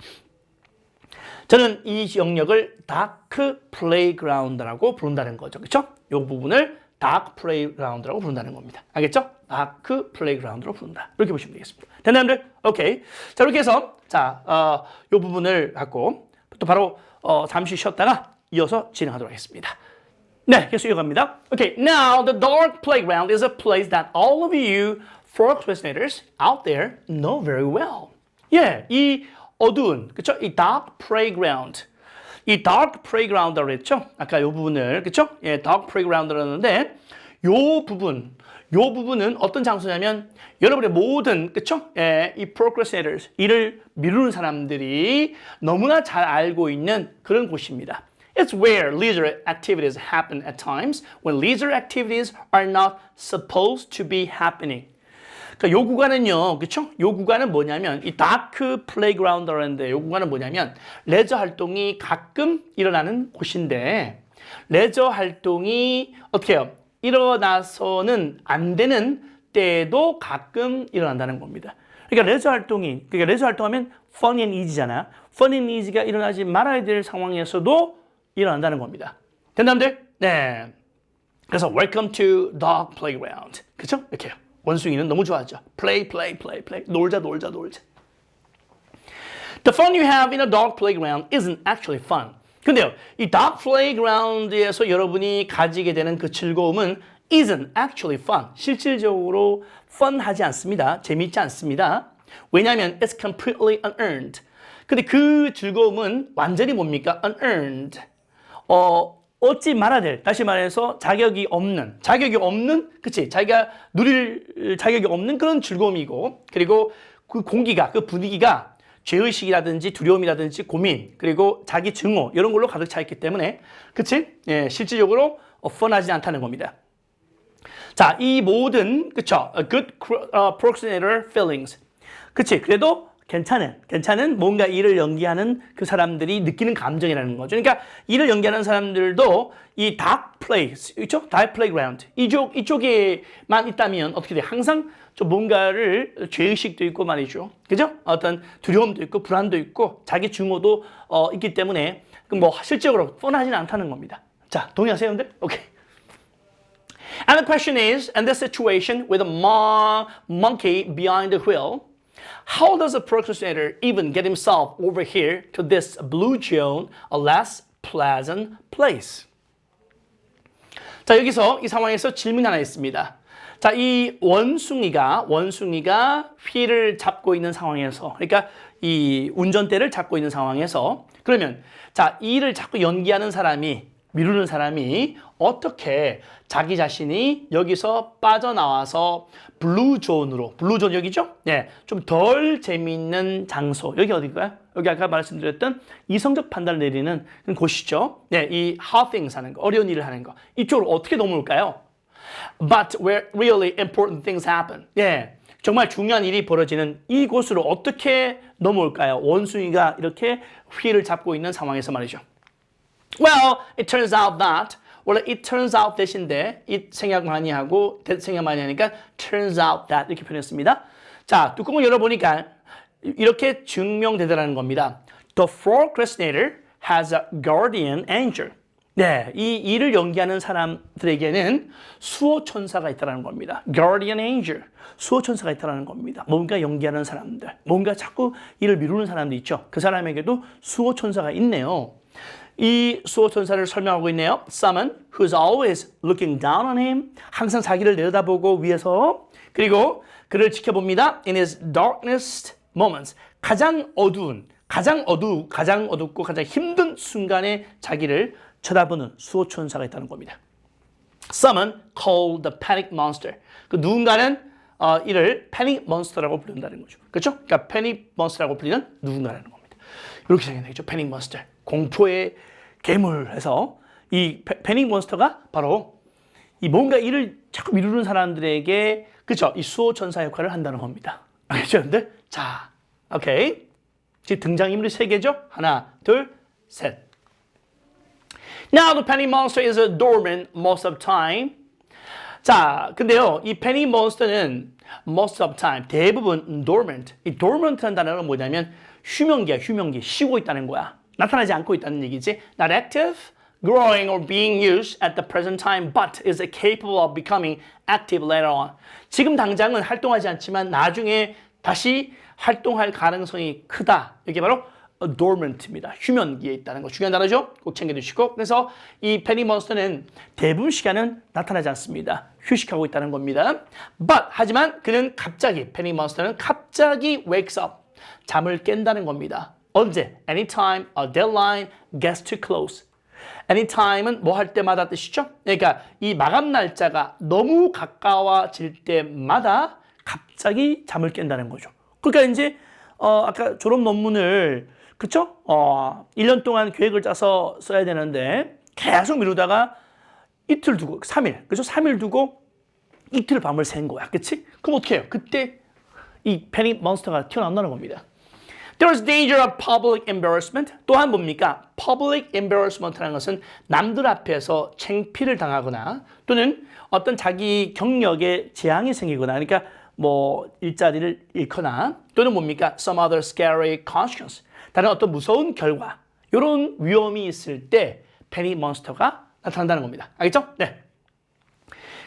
저는 이 영역을 dark playground라고 부른다는 거죠. 그렇죠? 이 부분을 dark playground라고 부른다는 겁니다. 알겠죠? dark playground로 부른다. 이렇게 보시면 되겠습니다. 됐나요, 여러분들? 오케이. 자, 이렇게 해서 이 부분을 갖고 또 바로 잠시 쉬었다가 이어서 진행하도록 하겠습니다. 네, 계속 이어갑니다. Okay, now the dark playground is a place that all of you procrastinators out there know very well. 예, 이 어두운, 그렇죠? 이 dark playground, 이 dark playground라고 했죠? 아까 이 부분을, 그렇죠? 예, dark playground라고 했는데 이 부분은 어떤 장소냐면 여러분의 모든, 그렇죠? 예, 이 procrastinators, 일을 미루는 사람들이 너무나 잘 알고 있는 그런 곳입니다. It's where leisure activities happen at times when leisure activities are not supposed to be happening. 그러니까 요 구간은요, 그렇죠? 요 구간은 뭐냐면 이 다크 플레이그라운드라는데 요 구간은 뭐냐면 레저 활동이 가끔 일어나는 곳인데 레저 활동이 어떻게 해요? 일어나서는 안 되는 때도 가끔 일어난다는 겁니다. 그러니까 레저 활동하면 fun and easy잖아. fun and easy가 일어나지 말아야 될 상황에서도 일어난다는 겁니다. 됐나요? 네. 그래서 welcome to dog playground. 그렇죠? 이렇게요. 원숭이는 너무 좋아하죠. play. 놀자. The fun you have in a dog playground isn't actually fun. 근데요, 이 dark playground에서 여러분이 가지게 되는 그 즐거움은 isn't actually fun. 실질적으로 fun하지 않습니다. 재미있지 않습니다. 왜냐하면 it's completely unearned. 근데 그 즐거움은 완전히 뭡니까? unearned. 얻지 말아야 될, 다시 말해서 자격이 없는, 그치? 자기가 누릴 자격이 없는 그런 즐거움이고, 그리고 그 공기가, 그 분위기가 죄의식이라든지 두려움이라든지 고민, 그리고 자기 증오, 이런 걸로 가득 차 있기 때문에, 그치? 예, 실질적으로 펀하지 않다는 겁니다. 자, 이 모든, 그쵸? good procrastinator feelings. 그치? 그래도 괜찮은 뭔가 일을 연기하는 그 사람들이 느끼는 감정이라는 거죠. 그러니까 일을 연기하는 사람들도 이 dark place, 그렇죠? dark playground 이쪽에만 있다면 어떻게 돼? 항상 좀 뭔가를 죄의식도 있고 말이죠. 그죠? 어떤 두려움도 있고 불안도 있고 자기 증오도 있기 때문에 뭐 실질적으로 뻔하지는 않다는 겁니다. 자, 동의하세요, 여러분들? 오케이. And the question is, in this situation with a monkey behind the wheel, how does a procrastinator even get himself over here to this blue zone, a less pleasant place? 자, 여기서 이 상황에서 질문 하나 있습니다. 자, 이 원숭이가 휠을 잡고 있는 상황에서, 그러니까 이 운전대를 잡고 있는 상황에서, 그러면 자, 이 일을 자꾸 연기하는 사람이, 미루는 사람이 어떻게 자기 자신이 여기서 빠져나와서 블루존 여기죠? 네, 좀 덜 재미있는 장소. 여기 어디일까요? 여기 아까 말씀드렸던 이성적 판단을 내리는 곳이죠. 네, 이 hard things 하는 거, 어려운 일을 하는 거. 이쪽으로 어떻게 넘어올까요? But where really important things happen. 예, 정말 중요한 일이 벌어지는 이곳으로 어떻게 넘어올까요? 원숭이가 이렇게 휠을 잡고 있는 상황에서 말이죠. Well, it turns out that 원래 it turns out 대신데 it 생각 많이 하고 that 생각 많이 하니까 turns out that 이렇게 표현했습니다. 자, 뚜껑을 열어보니까 이렇게 증명되더라는 겁니다. The procrastinator has a guardian angel. 네, 이 일을 연기하는 사람들에게는 수호천사가 있다는 겁니다. Guardian angel, 수호천사가 있다는 겁니다. 뭔가 연기하는 사람들, 뭔가 자꾸 일을 미루는 사람들 있죠. 그 사람에게도 수호천사가 있네요. 이 수호천사를 설명하고 있네요. Someone who's always looking down on him. 항상 자기를 내려다보고 위에서. 그리고 그를 지켜봅니다. In his darkest moments. 가장 어둡고 가장 힘든 순간에 자기를 쳐다보는 수호천사가 있다는 겁니다. Someone called the panic monster. 그 누군가는 이를 panic monster라고 부른다는 거죠. 그렇죠? 그러니까 panic monster라고 불리는 누군가라는 겁니다. 이렇게 생각되죠. panic monster. 공포의 괴물해서 이 패닉 몬스터가 바로 이 뭔가 일을 자꾸 미루는 사람들에게 그렇죠? 이 수호천사 역할을 한다는 겁니다. 알겠죠? 근데 자, 오케이. 지금 등장인물이 3개죠? 하나, 둘, 셋. Now the panic monster is dormant most of the time. 자, 근데요, 이 패닉 몬스터는 most of the time 대부분 dormant. 이 dormant라는 단어는 뭐냐면 휴명기야, 쉬고 있다는 거야. 나타나지 않고 있다는 얘기지. Not active, growing or being used at the present time, but is capable of becoming active later on. 지금 당장은 활동하지 않지만 나중에 다시 활동할 가능성이 크다. 이게 바로 dormant입니다. 휴면기에 있다는 거. 중요한 단어죠? 꼭 챙겨두시고. 그래서 이 패닉 몬스터는 대부분 시간은 나타나지 않습니다. 휴식하고 있다는 겁니다. But 하지만 그는 갑자기 패닉 몬스터는 갑자기 wakes up. 잠을 깬다는 겁니다. 언제? Anytime a deadline gets too close. Anytime은 뭐 할 때마다 뜻이죠? 그러니까 이 마감 날짜가 너무 가까워질 때마다 갑자기 잠을 깬다는 거죠. 그러니까 이제 아까 졸업 논문을 그쵸? 1년 동안 계획을 짜서 써야 되는데 계속 미루다가 이틀 두고 3일 그죠? 3일 두고 이틀 밤을 샌 거야. 그치? 그럼 어떻게 해요? 그때 이 패닉 몬스터가 튀어나온다는 겁니다. There's danger of public embarrassment. 또한 뭡니까? Public embarrassment라는 것은 남들 앞에서 창피를 당하거나 또는 어떤 자기 경력에 재앙이 생기거나 그러니까 뭐 일자리를 잃거나 또는 뭡니까? Some other scary consequence. 다른 어떤 무서운 결과 이런 위험이 있을 때 패닉 몬스터가 나타난다는 겁니다. 알겠죠? 네.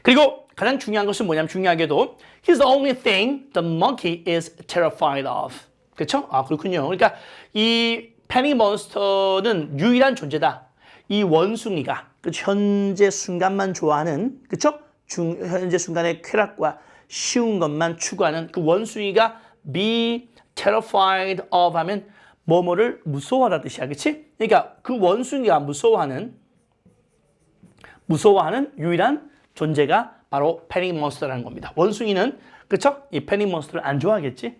그리고 가장 중요한 것은 뭐냐면 중요하게도 He's the only thing the monkey is terrified of. 그렇죠? 아, 그렇군요. 그러니까 이 패닉 몬스터는 유일한 존재다. 이 원숭이가 그 현재 순간만 좋아하는 그쵸? 현재 순간의 쾌락과 쉬운 것만 추구하는 그 원숭이가 be terrified of 하면 뭐뭐를 무서워하다 뜻이야. 그치? 그러니까 그 원숭이가 무서워하는 유일한 존재가 바로 패닉 몬스터라는 겁니다. 원숭이는 그쵸? 이 패닉 몬스터를 안 좋아하겠지?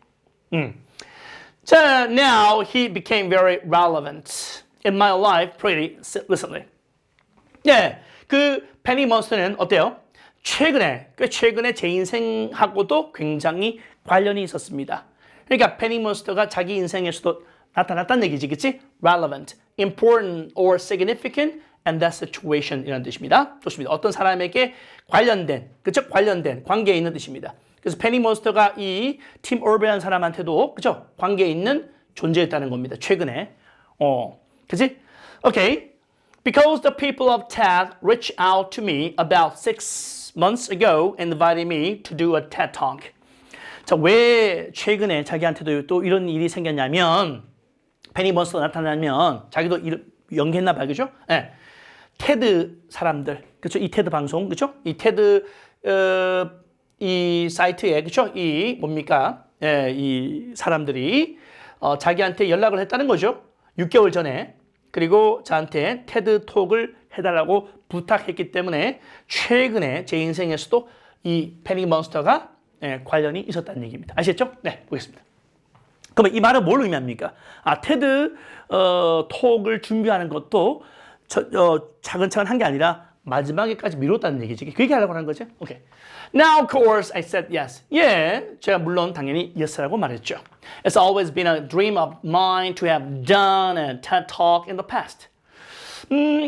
자, now he became very relevant in my life pretty recently. 네, 그 패닉 몬스터는 어때요? 꽤 최근에 제 인생하고도 굉장히 관련이 있었습니다. 그러니까 패닉 몬스터가 자기 인생에서도 나타났다는 얘기지, 그치? relevant, important or significant and that situation 이라는 뜻입니다. 좋습니다. 어떤 사람에게 관련된, 그쵸? 관련된, 관계에 있는 뜻입니다. 그래서 패닉 몬스터가 이 팀 얼벤이라는 사람한테도, 그쵸? 관계에 있는 존재였다는 겁니다. 최근에. 그치? Okay. Because the people of TED reached out to me about 6 months ago and invited me to do a TED Talk. 자, 왜 최근에 자기한테도 또 이런 일이 생겼냐면 패닉 몬스터 나타나면 자기도 연기했나 봐요. 그죠? 네. 테드 사람들. 그쵸? 이 테드 방송. 그쵸? 이 테드 이 사이트에 그쵸? 이 뭡니까? 예, 이 사람들이 자기한테 연락을 했다는 거죠. 6개월 전에. 그리고 저한테 테드 톡을 해달라고 부탁했기 때문에 최근에 제 인생에서도 이 패닉 몬스터가 관련이 있었다는 얘기입니다. 아시겠죠? 네, 보겠습니다. 그러면 이 말은 뭘 의미합니까? 테드 톡을 준비하는 것도 차근차근 한 게 아니라 마지막에까지 미뤘다는 얘기지. 그 얘기하려고 하는 거죠. 오케이. Now, of course, I said yes. 제가 물론 당연히 yes라고 말했죠. It's always been a dream of mine to have done a TED Talk in the past.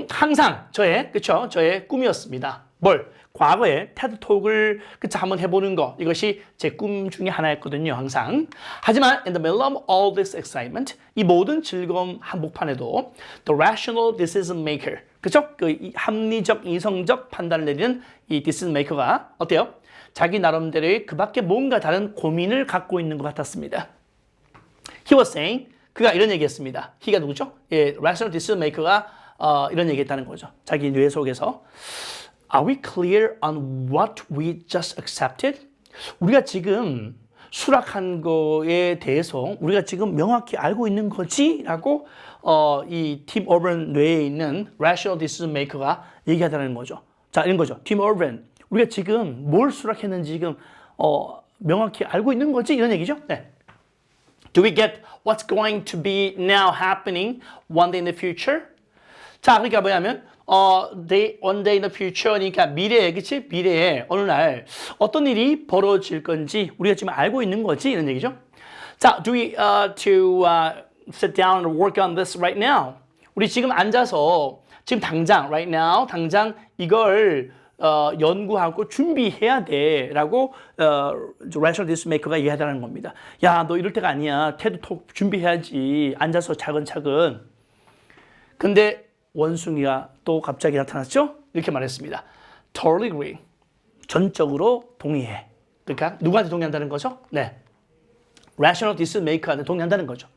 항상 저의 꿈이었습니다. 뭘? 과거에 테드 톡을 한번 해보는 거 이것이 제 꿈 중에 하나였거든요. 항상. 하지만 in the middle of all this excitement, 이 모든 즐거움 한복판에도 the rational decision maker, 그렇죠? 그 합리적, 이성적 판단을 내리는 이 decision maker가 어때요? 자기 나름대로의 그밖에 뭔가 다른 고민을 갖고 있는 것 같았습니다. He was saying, 그가 이런 얘기했습니다. he가 누구죠? rational decision maker가 이런 얘기했다는 거죠. 자기 뇌 속에서. Are we clear on what we just accepted? 우리가 지금 수락한 거에 대해서 우리가 지금 명확히 알고 있는 거지? 라고 이 팀 얼벤 뇌에 있는 rational decision maker가 얘기하다는 거죠. 자, 이런 거죠. 팀 얼벤, 우리가 지금 뭘 수락했는지 지금 명확히 알고 있는 거지? 이런 얘기죠. 네. Do we get what's going to be now happening one day in the future? 자, 그러니까 뭐냐면 one day in the future, 그러니까 미래에, 그치? 미래에 어느 날 어떤 일이 벌어질 건지 우리가 지금 알고 있는 거지? 이런 얘기죠. 자, do we sit down and work on this right now? 우리 지금 앉아서 지금 당장, right now, 당장 이걸 연구하고 준비해야 돼 라고 rational decision maker가 얘기하다는 겁니다. 야, 너 이럴 때가 아니야. 테드 톡 준비해야지. 앉아서 차근차근. 근데 원숭이가 또 갑자기 나타났죠? 이렇게 말했습니다. Totally agree. 전적으로 동의해. 그러니까 누구한테 동의한다는 거죠? 네. Rational decision maker한테 동의한다는 거죠.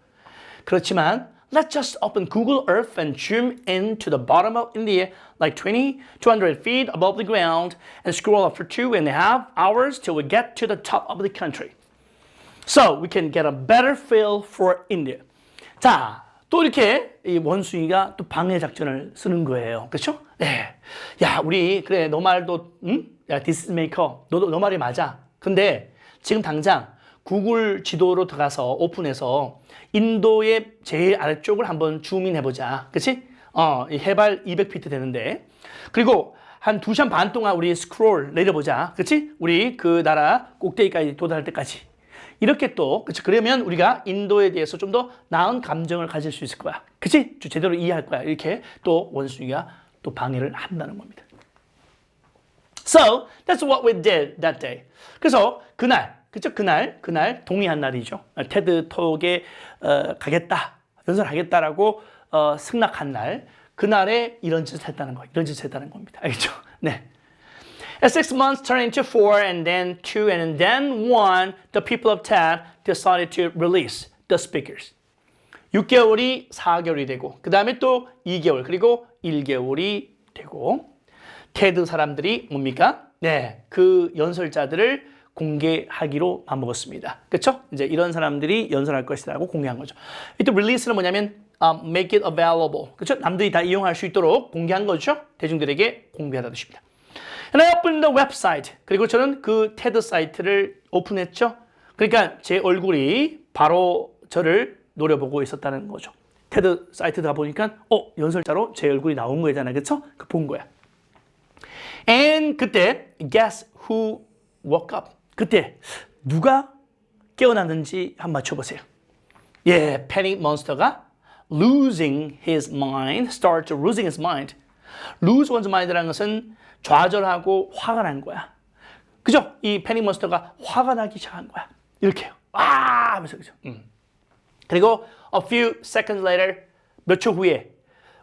그렇지만 let's just open Google Earth and zoom into the bottom of India like 200 feet above the ground and scroll up for 2.5 hours till we get to the top of the country. So we can get a better feel for India. 자, 또 이렇게 이 원숭이가 또 방해 작전을 쓰는 거예요. 그렇죠? 네. 야, 우리 그래 너 말도 야, decision maker. 너 말이 맞아. 근데 지금 당장 구글 지도로 들어가서 오픈해서 인도의 제일 아래쪽을 한번 줌인 해보자. 그치? 해발 200피트 되는데. 그리고 한 2시간 반 동안 우리 스크롤 내려보자. 그치? 우리 그 나라 꼭대기까지 도달할 때까지. 이렇게 또, 그치? 그러면 우리가 인도에 대해서 좀 더 나은 감정을 가질 수 있을 거야. 그치? 제대로 이해할 거야. 이렇게 또 원숭이가 또 방해를 한다는 겁니다. So, that's what we did that day. 그래서 그날, 그쵸? 그날 동의한 날이죠. 테드 톡에 가겠다, 연설하겠다라고 승낙한 날, 그날에 이런 짓을 했다는 겁니다. 알겠죠? 네. As 6 months turned into 4, and then 2, and then 1, the people of TED decided to release the speakers. 6개월이 4개월이 되고 그 다음에 또 2개월 그리고 1개월이 되고 테드 사람들이 뭡니까? 네, 그 연설자들을 공개하기로 마음먹었습니다. 그렇죠? 이제 이런 사람들이 연설할 것이라고 공개한 거죠. 또 release는 뭐냐면 make it available. 그렇죠? 남들이 다 이용할 수 있도록 공개한 거죠. 대중들에게 공개하다는 뜻입니다. And I opened the website. 그리고 저는 그 테드 사이트를 오픈했죠. 그러니까 제 얼굴이 바로 저를 노려보고 있었다는 거죠. 테드 사이트다 보니까 연설자로 제 얼굴이 나온 거잖아요. 그렇죠? 그 본 거야. And 그때 guess who woke up? 그때 누가 깨어났는지 한번 맞춰보세요. 예, 패닉 몬스터가 losing his mind, start losing his mind. lose one's mind라는 것은 좌절하고 화가 난 거야. 그죠? 이 패닉 몬스터가 화가 나기 시작한 거야. 이렇게요. 와! 하면서 그죠? 그리고 a few seconds later, 몇 초 후에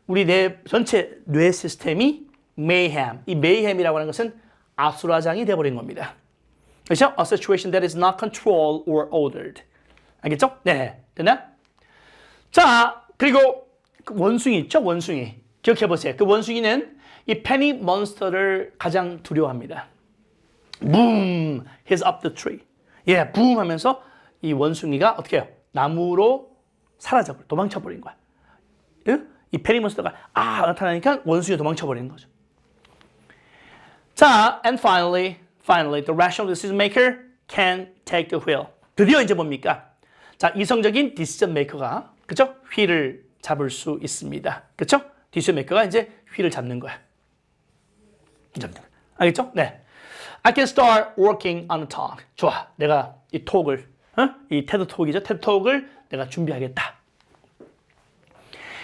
우리 전체 뇌 시스템이 mayhem, 이 mayhem이라고 하는 것은 아수라장이 되어버린 겁니다. 그렇죠? A situation that is not controlled or ordered. 알겠죠? 네. 됐나? 자, 그리고 그 원숭이 있죠? 원숭이. 기억해보세요. 그 원숭이는 이 패닉 몬스터를 가장 두려워합니다. Boom! He's up the tree. 예, boom 하면서 이 원숭이가 어떻게 해요? 나무로 사라져버려. 도망쳐버린 거야. 이 패닉 몬스터가 나타나니까 원숭이가 도망쳐버리는 거죠. 자, and finally, the rational decision maker can take the wheel. 드디어 이제 뭡니까? 자, 이성적인 decision maker가, 그죠? 휠을 잡을 수 있습니다. 그죠? decision maker가 이제 휠을 잡는 거야. 알겠죠? 네. I can start working on a talk. 좋아. 내가 이 톡을, 이 테드 톡이죠? 테드 톡을 내가 준비하겠다.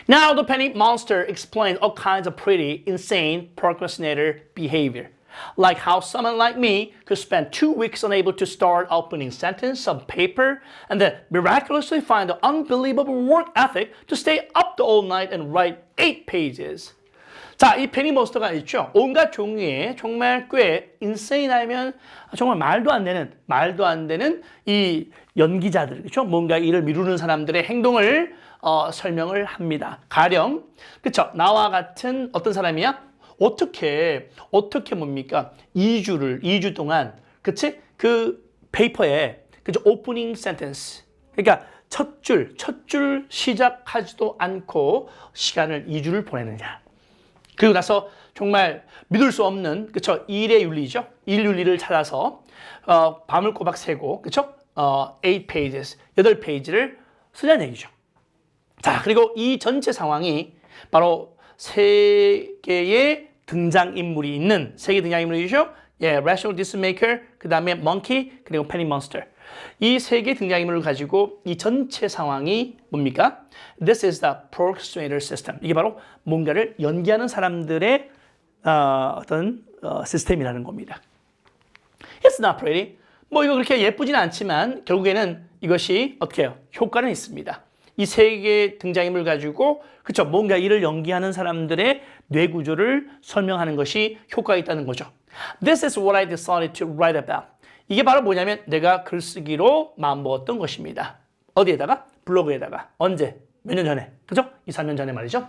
Now the panic monster explained all kinds of pretty insane procrastinator behavior. Like how someone like me could spend 2 weeks unable to start opening sentence on paper and then miraculously find the unbelievable work ethic to stay up all night and write 8 pages. 자, 이 패닉 몬스터가 있죠. 온갖 종류의 정말 꽤 인세인하면 정말 말도 안 되는 이 연기자들, 그렇죠? 뭔가 일을 미루는 사람들의 행동을 설명을 합니다. 가령, 그렇죠? 나와 같은 어떤 사람이야? 어떻게 뭡니까? 2주 동안, 그치? 그 페이퍼에, 그죠? 오프닝 센텐스. 그러니까 첫 줄 시작하지도 않고 시간을 2주를 보내느냐. 그리고 나서 정말 믿을 수 없는, 그쵸? 일의 윤리죠? 일 윤리를 찾아서, 밤을 꼬박 새고, 그쵸? 8 pages, 8페이지를 쓰자는 얘기죠. 자, 그리고 이 전체 상황이 바로 세 개의 등장인물이 있는, 세 개의 등장인물이죠? 예, Rational Decision Maker, 그 다음에 Monkey, 그리고 Panic Monster. 이 세 개의 등장인물을 가지고 이 전체 상황이 뭡니까? This is the procrastinator system. 이게 바로 뭔가를 연기하는 사람들의 시스템이라는 겁니다. It's not pretty. 뭐 이거 그렇게 예쁘진 않지만 결국에는 이것이 어떻게 해요? 효과는 있습니다. 이 세 개의 등장인물 가지고 그쵸? 뭔가 일을 연기하는 사람들의 뇌 구조를 설명하는 것이 효과가 있다는 거죠. This is what I decided to write about. 이게 바로 뭐냐면 내가 글쓰기로 마음먹었던 것입니다. 어디에다가? 블로그에다가. 언제? 몇 년 전에. 그죠? 2, 3년 전에 말이죠.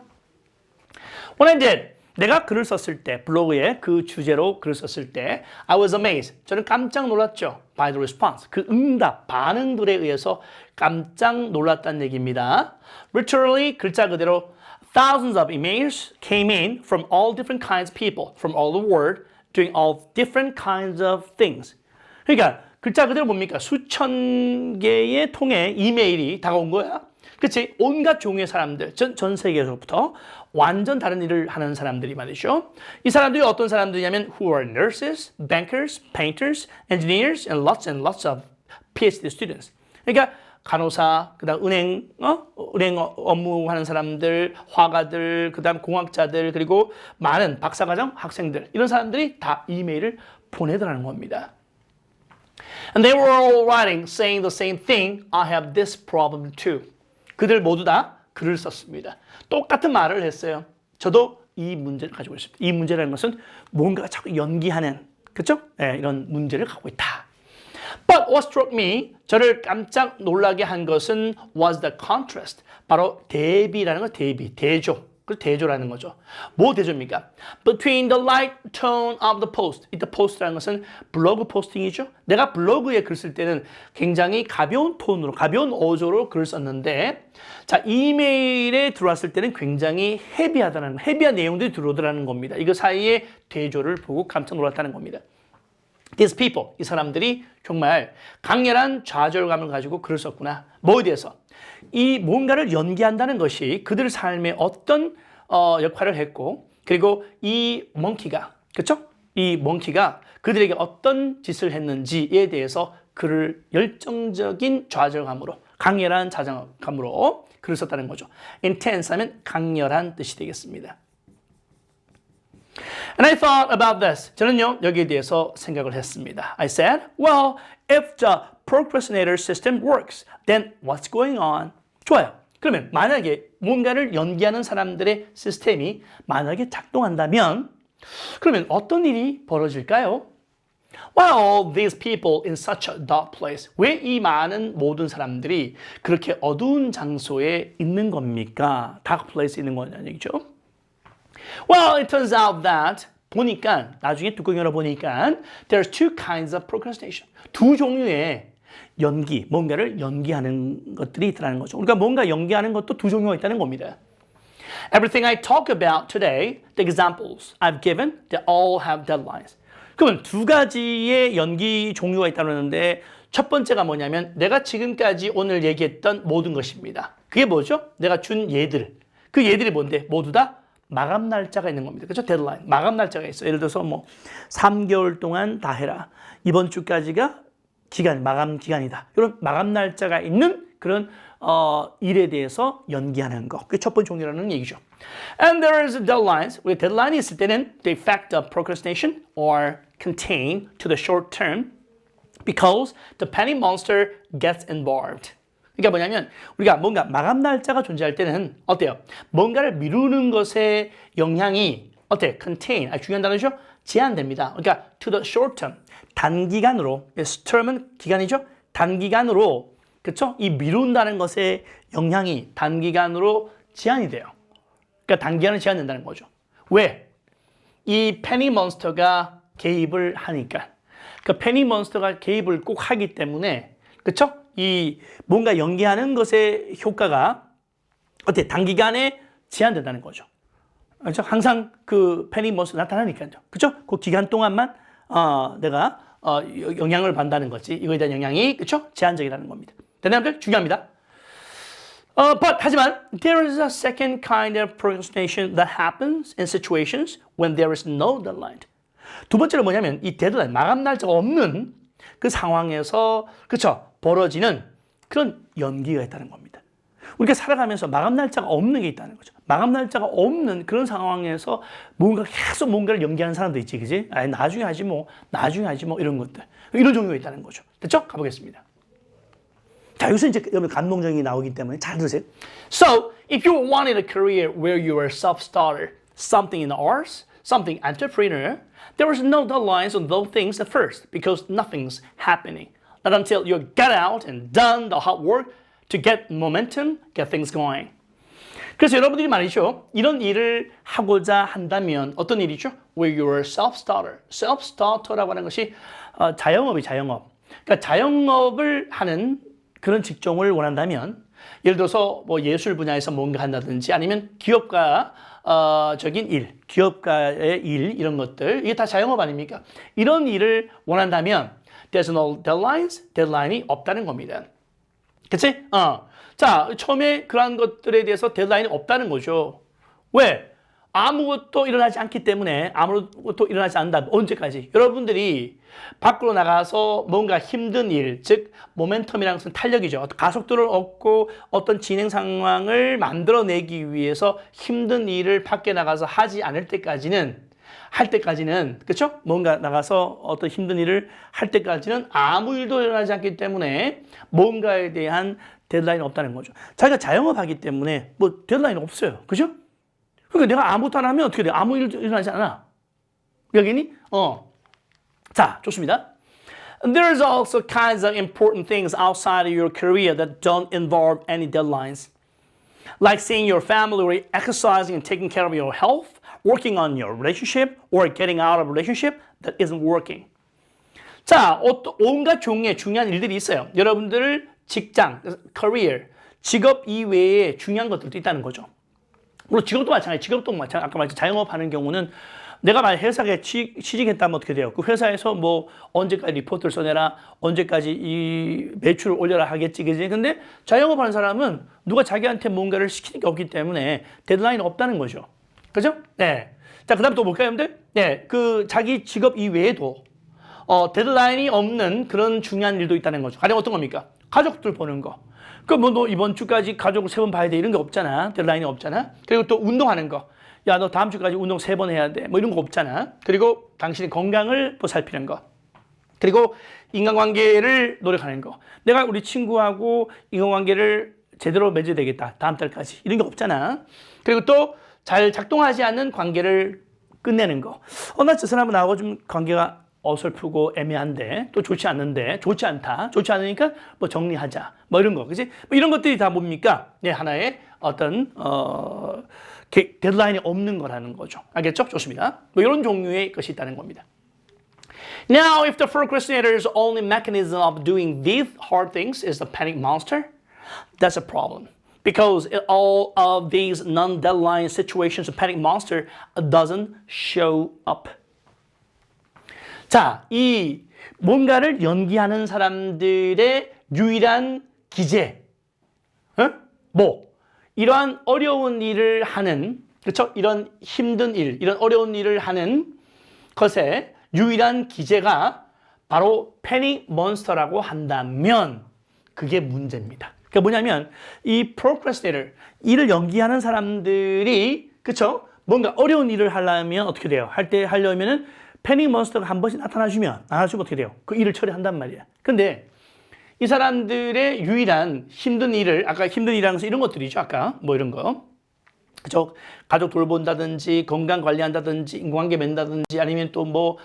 When I did. 내가 글을 썼을 때, 블로그에 그 주제로 글을 썼을 때 I was amazed. 저는 깜짝 놀랐죠. By the response. 그 응답, 반응들에 의해서 깜짝 놀랐다는 얘기입니다. Literally, 글자 그대로 thousands of emails came in from all different kinds of people from all the world doing all different kinds of things. 그러니까 글자 그대로 뭡니까? 수천 개의 통의 이메일이 다가온 거야. 그치? 온갖 종류의 사람들, 전 세계에서부터 완전 다른 일을 하는 사람들이 말이죠. 이 사람들이 어떤 사람들이냐면 who are nurses, bankers, painters, engineers, and lots of PhD students. 그러니까 간호사, 그다음 은행 업무하는 사람들, 화가들, 그다음 공학자들, 그리고 많은 박사과정 학생들 이런 사람들이 다 이메일을 보내더라는 겁니다. And they were all writing, saying the same thing. I have this problem too. 그들 모두 다 글을 썼습니다. 똑같은 말을 했어요. 저도 이 문제를 가지고 있습니다. 이 문제라는 것은 뭔가 자꾸 연기하는, 그렇죠? 네, 이런 문제를 갖고 있다. But what struck me, 저를 깜짝 놀라게 한 것은 was the contrast. 바로 대비라는 거, 대비, 대조. 그 대조라는 거죠. 뭐 대조입니까? Between the light tone of the post. 이 post라는 것은 블로그 포스팅이죠. 내가 블로그에 글 쓸 때는 굉장히 가벼운 톤으로, 가벼운 어조로 글을 썼는데, 자, 이메일에 들어왔을 때는 굉장히 헤비한 내용들이 들어오더라는 겁니다. 이거 사이에 대조를 보고 깜짝 놀랐다는 겁니다. These people, 이 사람들이 정말 강렬한 좌절감을 가지고 글을 썼구나. 뭐에 대해서? 이 뭔가를 연기한다는 것이 그들 삶에 어떤 역할을 했고, 그리고 이 멍키가, 그렇죠? 이 멍키가 그들에게 어떤 짓을 했는지에 대해서 글을 열정적인 좌절감으로, 강렬한 좌절감으로 글을 썼다는 거죠. Intense 하면 강렬한 뜻이 되겠습니다. And I thought about this. 저는요, 여기에 대해서 생각을 했습니다. I said, well, if the procrastinator system works, then what's going on? 좋아요. 그러면 만약에 뭔가를 연기하는 사람들의 시스템이 만약에 작동한다면, 그러면 어떤 일이 벌어질까요? Well, these people in such a dark place. 왜 이 많은 모든 사람들이 그렇게 어두운 장소에 있는 겁니까? dark place에 있는 거냐는 얘기죠. Well, it turns out that 보니까 나중에 뚜껑 열어보니까 there's two kinds of procrastination. 두 종류의 연기, 뭔가를 연기하는 것들이 있다는 거죠. 그러니까 뭔가 연기하는 것도 두 종류가 있다는 겁니다. Everything I talk about today, the examples I've given, they all have deadlines. 그러면 두 가지의 연기 종류가 있다고 하는데 첫 번째가 뭐냐면 내가 지금까지 오늘 얘기했던 모든 것입니다. 그게 뭐죠? 내가 준 예들. 그 예들이 뭔데? 모두 다 마감 날짜가 있는 겁니다. 그렇죠? 데드라인. 마감 날짜가 있어요. 예를 들어서 뭐 3개월 동안 다 해라. 이번 주까지가 마감 기간이다. 이런 마감 날짜가 있는 그런 일에 대해서 연기하는 거. 그게 첫 번째 종류라는 얘기죠. And there is deadlines. 우리 데드라인이 있을 때는 the effect of procrastination or contain to the short term because the penny monster gets involved. 그러니까 뭐냐면 우리가 뭔가 마감 날짜가 존재할 때는 어때요? 뭔가를 미루는 것의 영향이 어때요? contain, 중요한 단어죠? 제한됩니다. 그러니까 to the short term, 단기간으로, term은 기간이죠? 단기간으로, 그렇죠? 이 미룬다는 것의 영향이 단기간으로 제한이 돼요. 그러니까 단기간으로 제한된다는 거죠. 왜? 이 페니 몬스터가 개입을 하니까. 그 페니 몬스터가 개입을 꼭 하기 때문에, 그렇죠? 이 뭔가 연기하는 것의 효과가 어때? 단기간에 제한된다는 거죠. 그렇죠? 항상 그 페니 몬스터 나타나니까요. 그렇죠? 그 기간 동안만 내가 영향을 받는다는 거지. 이거에 대한 영향이 그렇죠? 제한적이라는 겁니다. 대단들 중요합니다. But 하지만 there is a second kind of procrastination that happens in situations when there is no deadline. 두 번째로 뭐냐면 이 데드라인 마감 날짜가 없는 그 상황에서 그렇죠? 벌어지는 그런 연기가 있다는 겁니다. 우리가 살아가면서 마감 날짜가 없는 게 있다는 거죠. 마감 날짜가 없는 그런 상황에서 계속 뭔가를 연기하는 사람도 있지, 그지? 나중에 하지 뭐 이런 것들. 이런 종류가 있다는 거죠. 됐죠? 가보겠습니다. 자, 여기서 이제 여러분 감동적인 게 나오기 때문에 잘 들으세요. So, if you wanted a career where you were self-starter, something in the arts, something entrepreneur, there was no deadlines on those things at first because nothing's happening. Not until you got out and done the hard work to get momentum, get things going. 그래서 여러분들이 말이죠. 이런 일을 하고자 한다면 어떤 일이죠? Where you are self-starter. self-starter라고 하는 것이 자영업이 자영업. 그러니까 자영업을 하는 그런 직종을 원한다면 예를 들어서 뭐 예술 분야에서 뭔가 한다든지 아니면 기업가적인 일, 기업가의 일 이런 것들 이게 다 자영업 아닙니까? 이런 일을 원한다면 there's no deadlines, 데드라인이 없다는 겁니다. 그치? 자, 처음에 그런 것들에 대해서 데드라인이 없다는 거죠. 왜? 아무것도 일어나지 않기 때문에 아무것도 일어나지 않는다. 언제까지? 여러분들이 밖으로 나가서 뭔가 힘든 일, 즉 모멘텀이라는 것은 탄력이죠. 가속도를 얻고 어떤 진행 상황을 만들어내기 위해서 힘든 일을 밖에 나가서 하지 않을 때까지는 그렇죠? 뭔가 나가서 어떤 힘든 일을 할 때까지는 아무 일도 일어나지 않기 때문에 뭔가에 대한 데드라인이 없다는 거죠. 자기가 자영업 하기 때문에 뭐 데드라인이 없어요. 그죠? 그러니까 내가 아무것도 안 하면 어떻게 돼? 아무 일도 일어나지 않아. 여기니? 자, 좋습니다. There's also kinds of important things outside of your career that don't involve any deadlines. Like seeing your family or exercising and taking care of your health, working on your relationship, or getting out of a relationship that isn't working. 자, 온갖 종류의 중요한 일들이 있어요. 여러분들 직장, career, 직업 이외에 중요한 것들도 있다는 거죠. 물론 직업도 마찬가지예요. 직업도 마찬가지. 아까 말했죠. 자영업 하는 경우는 내가 만약 회사에 취직했다면 어떻게 돼요? 그 회사에서 뭐 언제까지 리포트를 써내라, 언제까지 이 매출을 올려라 하겠지, 그지? 근데 자영업 하는 사람은 누가 자기한테 뭔가를 시키는 게 없기 때문에 데드라인이 없다는 거죠. 그죠? 네. 자, 그 다음 또 볼까요, 여러분들? 네. 그 자기 직업 이외에도 데드라인이 없는 그런 중요한 일도 있다는 거죠. 가령 어떤 겁니까? 가족들 보는 거. 뭐 너 이번 주까지 가족을 3번 봐야 돼. 이런 게 없잖아. 데드라인이 없잖아. 그리고 또 운동하는 거. 야, 너 다음 주까지 운동 3번 해야 돼. 뭐 이런 거 없잖아. 그리고 당신의 건강을 보살피는 거. 그리고 인간관계를 노력하는 거. 내가 우리 친구하고 인간관계를 제대로 맺어야 되겠다. 다음 달까지. 이런 게 없잖아. 그리고 또 잘 작동하지 않는 관계를 끝내는 거. 나 저 사람은 나하고 좀 관계가 어설프고 애매한데 또 좋지 않는데 좋지 않다. 좋지 않으니까 뭐 정리하자. 뭐 이런 거. 그지? 뭐 이런 것들이 다 뭡니까? 네, 하나의 어떤 데드라인이 없는 거라는 거죠. 알겠죠? 좋습니다. 뭐 이런 종류의 것이 있다는 겁니다. Now, if the procrastinator's only mechanism of doing these hard things is the panic monster, that's a problem. Because in all of these non-deadline situations, the panic monster doesn't show up. 자, 이 뭔가를 연기하는 사람들의 유일한 기재, 뭐 이러한 어려운 일을 하는, 그렇죠? 이런 힘든 일, 이런 어려운 일을 하는 것의 유일한 기재가 바로 패닉 몬스터라고 한다면 그게 문제입니다. 그게 뭐냐면 이 procrastinator, 일을 연기하는 사람들이, 그렇죠? 뭔가 어려운 일을 하려면 어떻게 돼요? 하려면은 패닉 몬스터가 한 번씩 나타나주면 어떻게 돼요? 그 일을 처리한단 말이야. 근데 이 사람들의 유일한 힘든 일을, 아까 힘든 일이라는 것은 이런 것들이죠. 아까 뭐 이런 거. 그죠? 가족 돌본다든지, 건강 관리한다든지, 인간관계 맺는다든지, 아니면 또 뭐,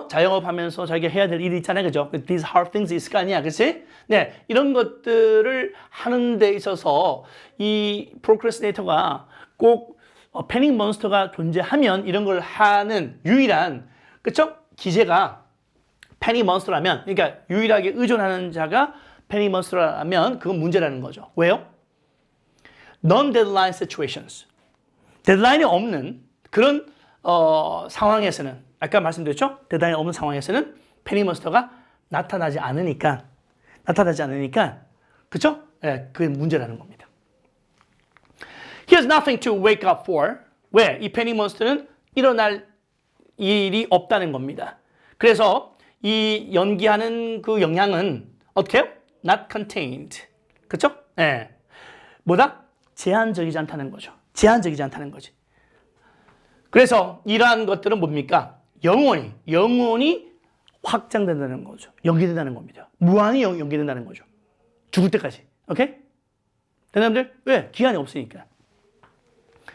자영업 하면서 자기가 해야 될 일이 있잖아요. 그죠? These hard things 있을 거 아니야. 그치? 네. 이런 것들을 하는 데 있어서 이 procrastinator가 꼭 패닉 몬스터가 존재하면 이런 걸 하는 유일한, 그쵸? 기재가 패닉 몬스터라면, 그러니까 유일하게 의존하는 자가 패닉 몬스터라면 그건 문제라는 거죠. 왜요? Non-deadline situations. 데드라인이 없는 그런 상황에서는, 아까 말씀드렸죠? 데드라인이 없는 상황에서는 패닉 몬스터가 나타나지 않으니까, 그쵸? 네, 그게 문제라는 겁니다. He has nothing to wake up for. 왜? 이 패닉 몬스터는 일어날 일이 없다는 겁니다. 그래서 이 연기하는 그 영향은 어떻게 해요? Not contained. 그쵸? 네. 뭐다? 제한적이지 않다는 거죠. 제한적이지 않다는 거지. 그래서 이러한 것들은 뭡니까? 영원히 확장된다는 거죠. 연기된다는 겁니다. 무한히 연기된다는 거죠. 죽을 때까지. 오케이? 여러분들? 왜? 기한이 없으니까.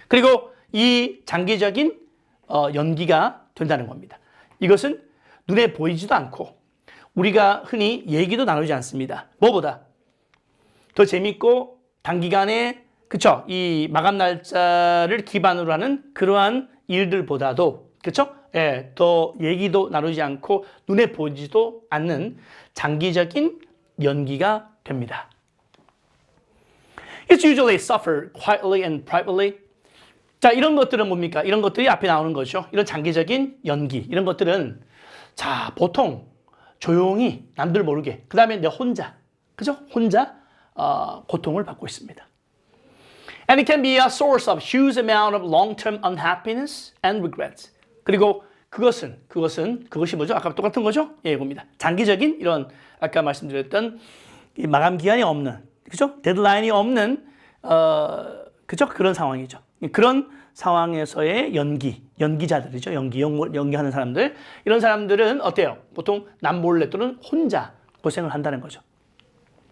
그리고 이 장기적인 연기가 된다는 겁니다. 이것은 눈에 보이지도 않고 우리가 흔히 얘기도 나누지 않습니다. 뭐보다? 더 재밌고 단기간에, 그쵸? 이 마감 날짜를 기반으로 하는 그러한 일들보다도, 그쵸? 예, 더 얘기도 나누지 않고 눈에 보이지도 않는 장기적인 연기가 됩니다. It's usually suffered quietly and privately. 자, 이런 것들은 뭡니까? 이런 것들이 앞에 나오는 거죠. 이런 장기적인 연기, 이런 것들은 자, 보통 조용히 남들 모르게, 그 다음에 내 혼자, 그죠? 혼자 고통을 받고 있습니다. And it can be a source of huge amount of long-term unhappiness and regrets. 그리고 그것이 뭐죠? 아까 똑같은 거죠? 예, 이겁니다. 장기적인 이런 아까 말씀드렸던 이 마감 기한이 없는, 그죠? 데드라인이 없는 그죠? 그런 상황이죠. 그런 상황에서의 연기자들이죠. 연기하는 사람들. 이런 사람들은 어때요? 보통 남몰래 또는 혼자 고생을 한다는 거죠.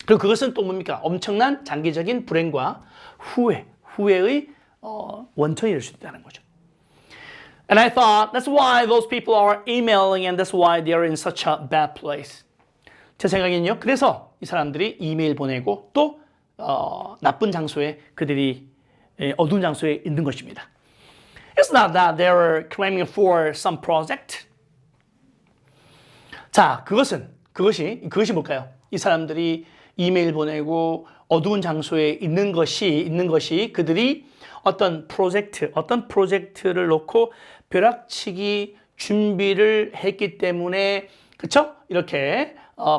그리고 그것은 또 뭡니까? 엄청난 장기적인 불행과 후회의 원천이 될 수 있다는 거죠. And I thought that's why those people are emailing and that's why they are in such a bad place. 제 생각에는요. 그래서 이 사람들이 이메일 보내고 또 나쁜 장소에 그들이 어두운 장소에 있는 것입니다. It's not that they were claiming for some project. 자, 그것이 뭘까요? 이 사람들이 이메일 보내고 어두운 장소에 있는 것이 그들이 어떤 프로젝트를 놓고 벼락치기 준비를 했기 때문에 그쵸? 이렇게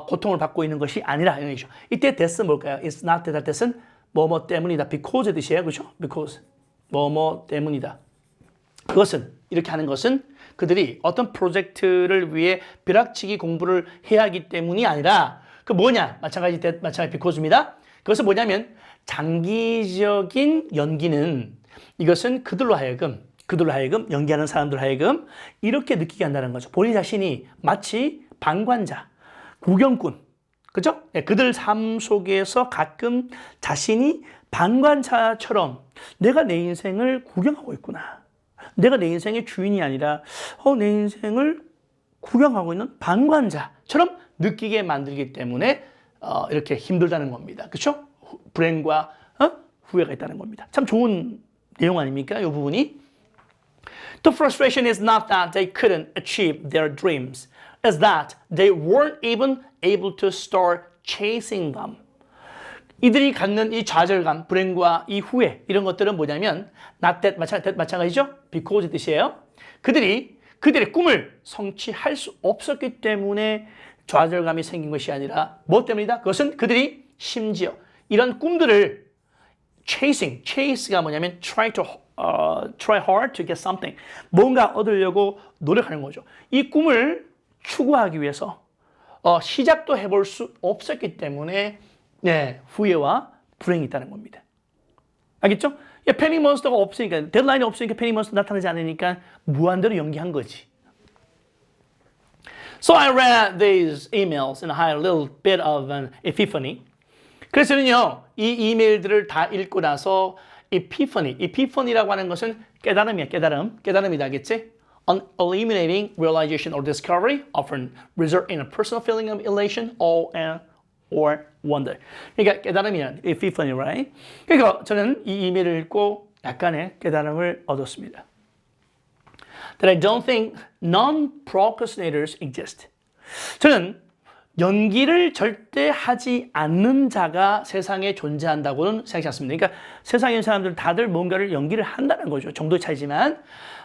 고통을 받고 있는 것이 아니라 이런 얘기죠. 이때 that은 뭘까요? It's not that that은 뭐뭐 때문이다. Because 뜻이에요. 그렇죠? Because 뭐뭐 때문이다. 그것은 이렇게 하는 것은 그들이 어떤 프로젝트를 위해 벼락치기 공부를 해야 하기 때문이 아니라 그 뭐냐? 마찬가지 because입니다. 그것은 뭐냐면 장기적인 연기는 이것은 그들로 하여금 연기하는 사람들 하여금 이렇게 느끼게 한다는 거죠. 본인 자신이 마치 방관자, 구경꾼, 그죠? 네, 그들 삶 속에서 가끔 자신이 방관자처럼 내가 내 인생을 구경하고 있구나. 내가 내 인생의 주인이 아니라 내 인생을 구경하고 있는 방관자처럼 느끼게 만들기 때문에 이렇게 힘들다는 겁니다. 그렇죠? 불행과 후회가 있다는 겁니다. 참 좋은 내용 아닙니까? 이 부분이. The frustration is not that they couldn't achieve their dreams. It's that they weren't even able to start chasing them. 이들이 갖는 이 좌절감, 불행과 이 후회 이런 것들은 뭐냐면 not that 마찬가지죠? because 뜻이에요. 그들의 꿈을 성취할 수 없었기 때문에 좌절감이 생긴 것이 아니라 뭐 때문이다? 그것은 그들이 심지어 이런 꿈들을 chase가 뭐냐면 try hard to get something. 뭔가 얻으려고 노력하는 거죠. 이 꿈을 추구하기 위해서 시작도 해볼 수 없었기 때문에 후회와 불행이 있다는 겁니다. 알겠죠? 페니몬스터가 없으니까, 데드라인이 없으니까 페니몬스터 나타나지 않으니까 무한대로 연기한 거지. So I read these emails and I had a little bit of an epiphany. 그래서는요, 이 이메일들을 다 읽고 나서 epiphany라고 하는 것은 깨달음이야, 깨달음이다, 알겠지? An eliminating realization or discovery often result in a personal feeling of elation or wonder. 그러니까 깨달음이야, epiphany, right? 그러니까 저는 이 이메일을 읽고 약간의 깨달음을 얻었습니다. That I don't think non-procrastinators exist. 저는 연기를 절대 하지 않는 자가 세상에 존재한다고는 생각하지 않습니다. 그러니까 세상에 있는 사람들 다들 뭔가를 연기를 한다는 거죠. 정도의 차이지만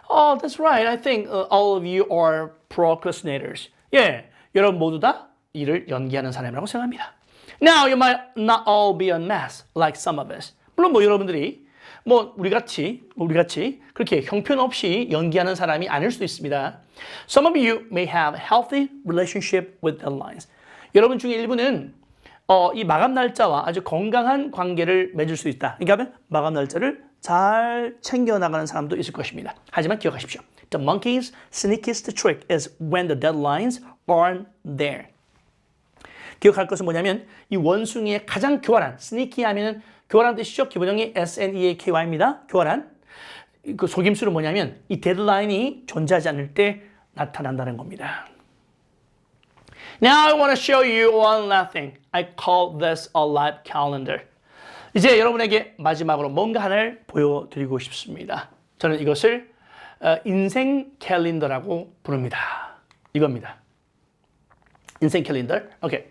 that's right. I think all of you are procrastinators. 예, 여러분 모두 다 일을 연기하는 사람이라고 생각합니다. Now you might not all be a mess like some of us. 물론 여러분들이 우리 같이 그렇게 형편없이 연기하는 사람이 아닐 수도 있습니다. Some of you may have healthy relationship with deadlines. 여러분 중에 일부는 이 마감 날짜와 아주 건강한 관계를 맺을 수 있다. 그러니까 마감 날짜를 잘 챙겨 나가는 사람도 있을 것입니다. 하지만 기억하십시오. The monkey's sneakiest trick is when the deadlines aren't there. 기억할 것은 뭐냐면 이 원숭이의 가장 교활한, sneaky 하면은 교활한 뜻이죠. 기본형이 SNEAKY입니다. 교활한. 그 속임수는 뭐냐면 이 데드라인이 존재하지 않을 때 나타난다는 겁니다. Now I want to show you one last thing. I call this a life calendar. 이제 여러분에게 마지막으로 뭔가 하나를 보여드리고 싶습니다. 저는 이것을 인생 캘린더라고 부릅니다. 이겁니다. 인생 캘린더. Okay.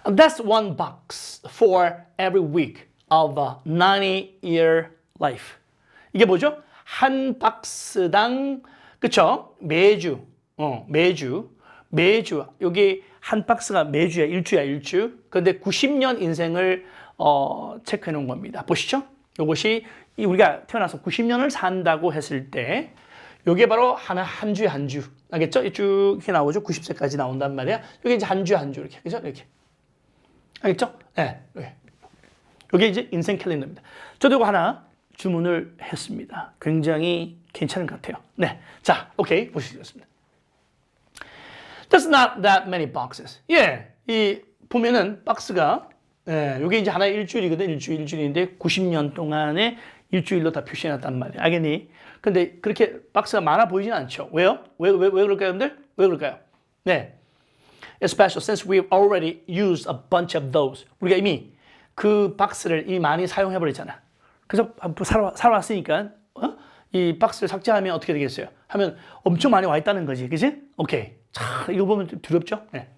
That's one box for every week of a 90-year life. 이게 뭐죠? 한 박스당, 그쵸? 매주. 여기 한 박스가 매주야, 일주. 그런데 90년 인생을 체크해 놓은 겁니다. 보시죠? 이것이 우리가 태어나서 90년을 산다고 했을 때 이게 바로 한 주에 한 주. 알겠죠? 쭉 이렇게 나오죠? 90세까지 나온단 말이야. 이게 이제 한 주에 한 주 이렇게. 그죠? 이렇게. 알겠죠? 네. 이게 이제 인생 캘린더입니다. 저도 이거 하나 주문을 했습니다. 굉장히 괜찮은 것 같아요. 네. 자, 오케이. 보시겠습니다. There's not that many boxes. 예. 이 보면은 박스가 이게 이제 하나의 일주일이거든. 일주일인데 90년 동안에 일주일로 다 표시해 놨단 말이야. 알겠니? 근데 그렇게 박스가 많아 보이진 않죠. 왜요? 왜 그럴까요, 여러분들? 왜 그럴까요? 네. Especially since we've already used a bunch of those. 우리가 이미 그 박스를 이미 많이 사용해버렸잖아. 그래서 살아왔으니까 이 박스를 삭제하면 어떻게 되겠어요? 하면 엄청 많이 와 있다는 거지. 그치? 오케이. 자, 이거 보면 좀 두렵죠? 네.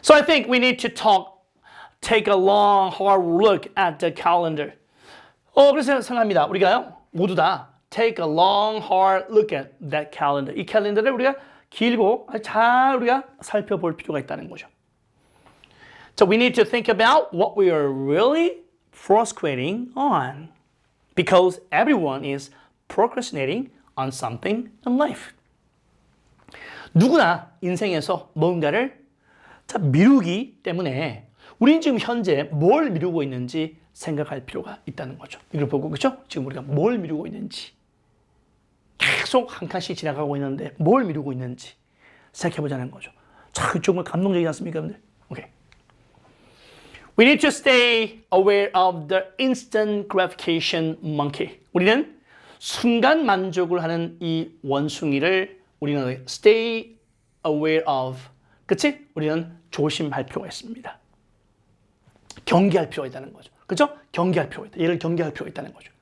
So I think we need to take a long, hard look at the calendar. 그래서 생각합니다. 우리가요, 모두 다 take a long, hard look at that calendar. 이 캘린더를 우리가 길고 잘 우리가 살펴볼 필요가 있다는 거죠. So we need to think about what we are really procrastinating on. Because everyone is procrastinating on something in life. 누구나 인생에서 뭔가를 미루기 때문에 우리는 지금 현재 뭘 미루고 있는지 생각할 필요가 있다는 거죠. 이걸 보고 그렇죠? 지금 우리가 뭘 미루고 있는지 계속 한 칸씩 지나가고 있는데 뭘 미루고 있는지 생각해보자는 거죠. 참 정말 감동적이지 않습니까, 여러분들? 오케이. We need to stay aware of the instant gratification monkey. 우리는 순간 만족을 하는 이 원숭이를 우리는 stay aware of. 그치? 우리는 조심할 필요가 있습니다. 경계할 필요가 있다는 거죠. 그죠? 경계할 필요가 있다. 얘를 경계할 필요가 있다는 거죠.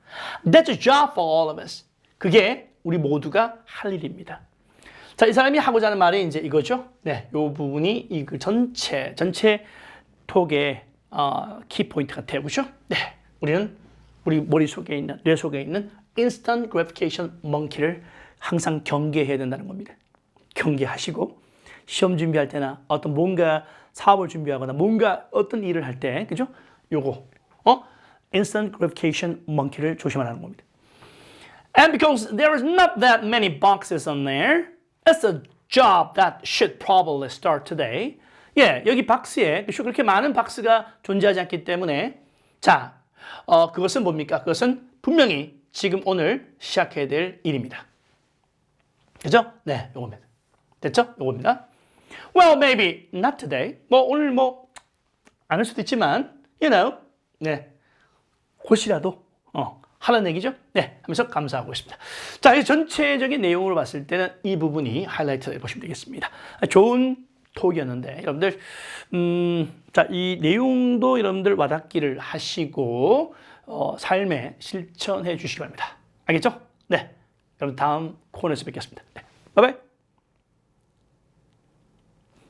That's a job for all of us. 그게 우리 모두가 할 일입니다. 자, 이 사람이 하고자 하는 말이 이제 이거죠. 네, 이 부분이 이 전체 톡의 키포인트 같아요. 그죠? 네, 우리는 우리 머릿속에 있는, 뇌 속에 있는 instant gratification monkey를 항상 경계해야 된다는 겁니다. 경계하시고 시험 준비할 때나 어떤 뭔가 사업을 준비하거나 뭔가 어떤 일을 할 때, 그죠? 요거, instant gratification monkey를 조심하라는 겁니다. And because there is not that many boxes on there, it's a job that should probably start today. 예, 여기 박스에 그렇게 많은 박스가 존재하지 않기 때문에 자, 그것은 뭡니까? 그것은 분명히 지금 오늘 시작해야 될 일입니다. 그죠? 네, 요겁니다. 됐죠? 요겁니다. Well, maybe not today. 오늘 안 할 수도 있지만, 네, 혹시라도 하라는 얘기죠. 네, 하면서 감사하고 있습니다. 자, 이 전체적인 내용으로 봤을 때는 이 부분이 하이라이트 해보시면 되겠습니다. 좋은 톡이었는데 여러분들, 자, 이 내용도 여러분들 와닿기를 하시고 삶에 실천해 주시기 바랍니다. 알겠죠? 네, 여러분 다음 코너에서 뵙겠습니다. 네, 바이바이.